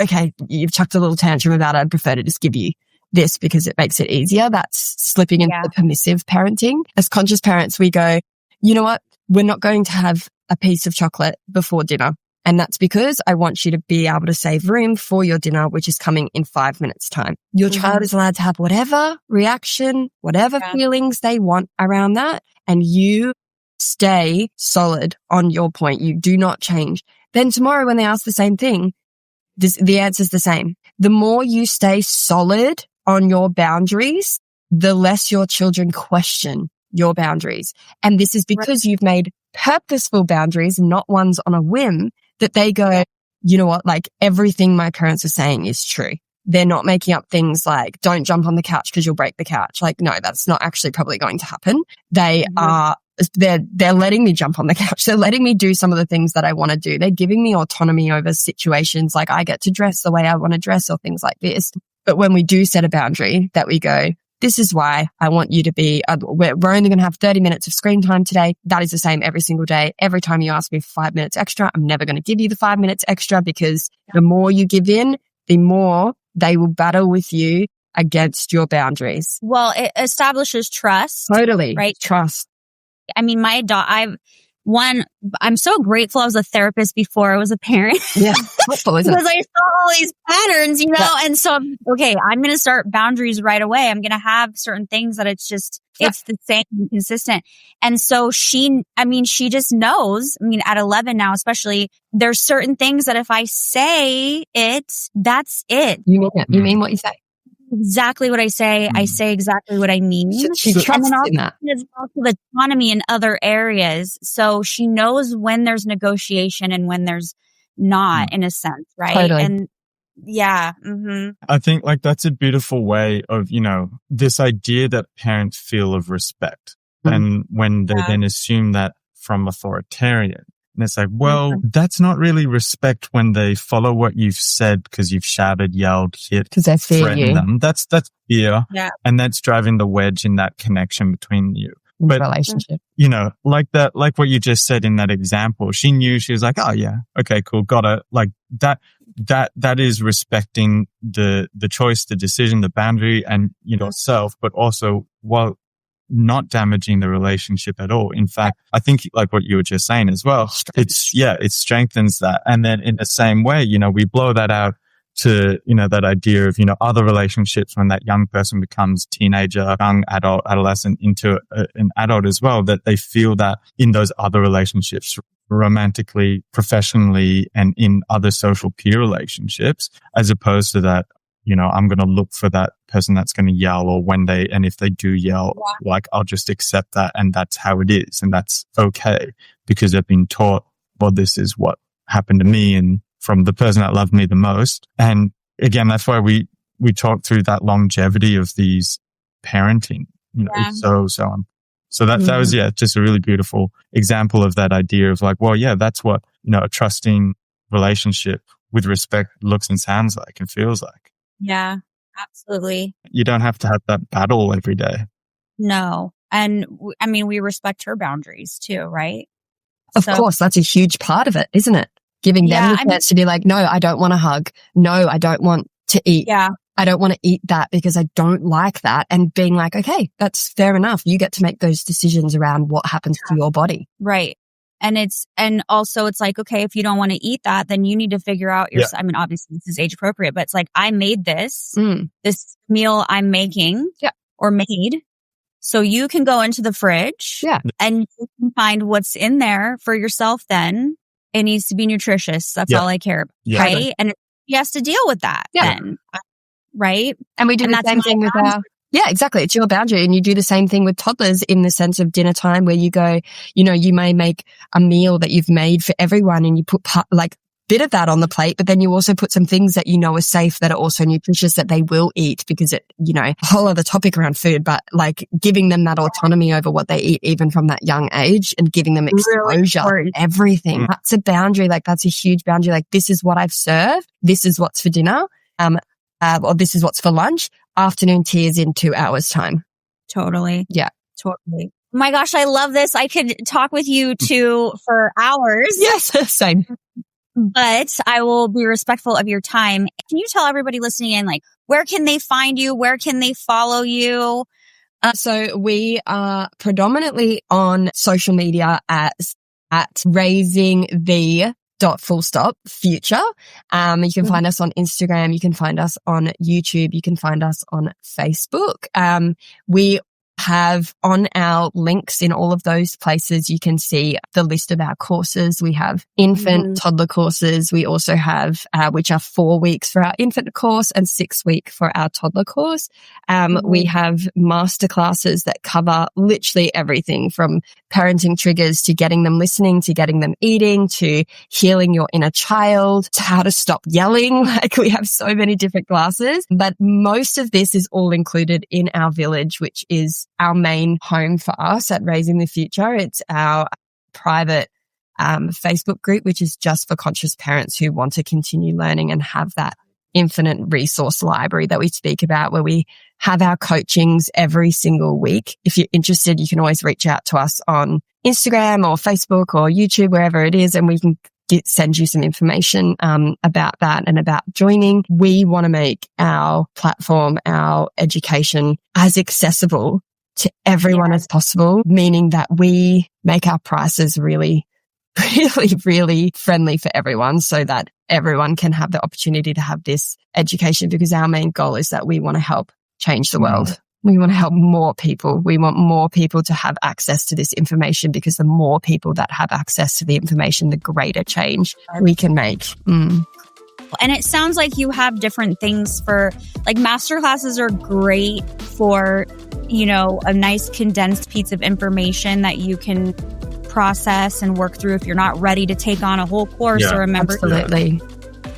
okay, you've chucked a little tantrum about it. I'd prefer to just give you this because it makes it easier. That's slipping into the permissive parenting. As conscious parents, we go, you know what? We're not going to have a piece of chocolate before dinner. And that's because I want you to be able to save room for your dinner, which is coming in 5 minutes time. Your child is allowed to have whatever reaction, whatever feelings they want around that. And you stay solid on your point. You do not change. Then tomorrow when they ask the same thing, the answer is the same. The more you stay solid on your boundaries, the less your children question your boundaries. And this is because you've made purposeful boundaries, not ones on a whim, that they go, you know what, like everything my parents are saying is true. They're not making up things like, don't jump on the couch because you'll break the couch. Like, no, that's not actually probably going to happen. They're letting me jump on the couch. They're letting me do some of the things that I want to do. They're giving me autonomy over situations like I get to dress the way I want to dress or things like this. But when we do set a boundary that we go, this is why I want you to be, we're only going to have 30 minutes of screen time today. That is the same every single day. Every time you ask me for 5 minutes extra, I'm never going to give you the 5 minutes extra because the more you give in, the more they will battle with you against your boundaries. Well, it establishes trust. Totally. Right? Trust. I mean, I'm so grateful I was a therapist before I was a parent. Yeah. Helpful, isn't it? Because I saw all these patterns, and so, okay, I'm going to start boundaries right away. I'm going to have certain things that it's the same and consistent. And so she just knows, at 11 now, especially, there's certain things that if I say it, that's it. You mean it. You mean what you say. Exactly what I say. I say exactly what I mean. She trusts in that. There's also autonomy in other areas. So she knows when there's negotiation and when there's not, in a sense, right? Totally. And yeah. Mm-hmm. I think like that's a beautiful way of, this idea that parents feel of respect. And when they then assume that from authoritarian. And it's like, well, that's not really respect when they follow what you've said because you've shouted, yelled, hit, threatened them. That's fear. Yeah. And that's driving the wedge in that connection between you. But, relationship. Like what you just said in that example, she knew, she was like, oh yeah, okay, cool, got it. Like that is respecting the choice, the decision, the boundary and, yourself, but also while not damaging the relationship at all. In fact, I think like what you were just saying as well, it strengthens that. And then in the same way, we blow that out to, that idea of, other relationships when that young person becomes teenager, young adult, adolescent into an adult as well, that they feel that in those other relationships, romantically, professionally, and in other social peer relationships, as opposed to that, I'm going to look for that person that's going to yell or and if they do yell, like I'll just accept that and that's how it is and that's okay because they've been taught, well, this is what happened to me and from the person that loved me the most. And again, that's why we talk through that longevity of these parenting, it's so that was, just a really beautiful example of that idea of like, well, yeah, that's what, a trusting relationship with respect looks and sounds like and feels like. Yeah, absolutely. You don't have to have that battle every day. No. And we respect her boundaries too, right? Of course, that's a huge part of it, isn't it? Giving them the chance to be like, no, I don't want to hug. No, I don't want to eat. Yeah. I don't want to eat that because I don't like that. And being like, okay, that's fair enough. You get to make those decisions around what happens to your body. Right. And also it's like, okay, if you don't want to eat that, then you need to figure out obviously this is age appropriate, but it's like, I made this meal I'm making or made. So you can go into the fridge and you can find what's in there for yourself then. It needs to be nutritious. That's all I care about. Yeah. Right. And he has to deal with that then. Right. And we do the same thing with our... Yeah, exactly. It's your boundary. And you do the same thing with toddlers in the sense of dinner time where you go, you know, you may make a meal that you've made for everyone and you put bit of that on the plate, but then you also put some things that you know are safe, that are also nutritious, that they will eat, because it, you know, a whole other topic around food, but like giving them that autonomy over what they eat, even from that young age, and giving them exposure, really everything. That's a boundary. Like that's a huge boundary. Like this is what I've served. This is what's for dinner. Or this is what's for lunch. Afternoon tea is in 2 hours time. Totally. Yeah. Totally. Oh my gosh, I love this. I could talk with you for hours. Yes, same. But I will be respectful of your time. Can you tell everybody listening in, like, where can they find you? Where can they follow you? So we are predominantly on social media at raising the future. You can find us on Instagram. You can find us on YouTube. You can find us on Facebook. We have on our links in all of those places, you can see the list of our courses. We have infant, toddler courses. We also have, which are 4 weeks for our infant course and 6 weeks for our toddler course. We have masterclasses that cover literally everything from parenting triggers to getting them listening, to getting them eating, to healing your inner child, to how to stop yelling. Like we have so many different classes, but most of this is all included in our village, which is our main home for us at Raising the Future. It's our private Facebook group, which is just for conscious parents who want to continue learning and have that infinite resource library that we speak about, where we have our coachings every single week. If you're interested, you can always reach out to us on Instagram or Facebook or YouTube, wherever it is, and we can send you some information about that and about joining. We want to make our platform, our education, as accessible to everyone as possible, meaning that we make our prices really, really, really friendly for everyone, so that everyone can have the opportunity to have this education, because our main goal is that we want to help change the world. We want to help more people. We want more people to have access to this information, because the more people that have access to the information, the greater change we can make. And it sounds like you have different things for, like, masterclasses are great for, you know, a nice condensed piece of information that you can process and work through if you're not ready to take on a whole course or a membership. Absolutely.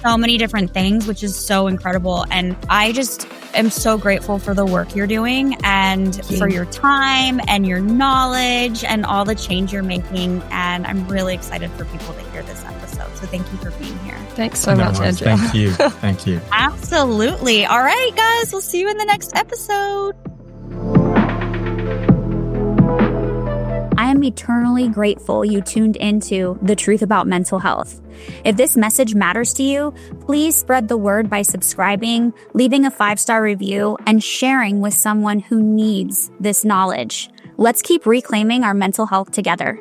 So many different things, which is so incredible. And I just am so grateful for the work you're doing and for your time and your knowledge and all the change you're making. And I'm really excited for people to hear this episode. So thank you for being here. Thanks so much, Andrea. Thank you. Thank you. Absolutely. All right, guys, we'll see you in the next episode. I am eternally grateful you tuned into The Truth About Mental Health. If this message matters to you, please spread the word by subscribing, leaving a 5-star review, and sharing with someone who needs this knowledge. Let's keep reclaiming our mental health together.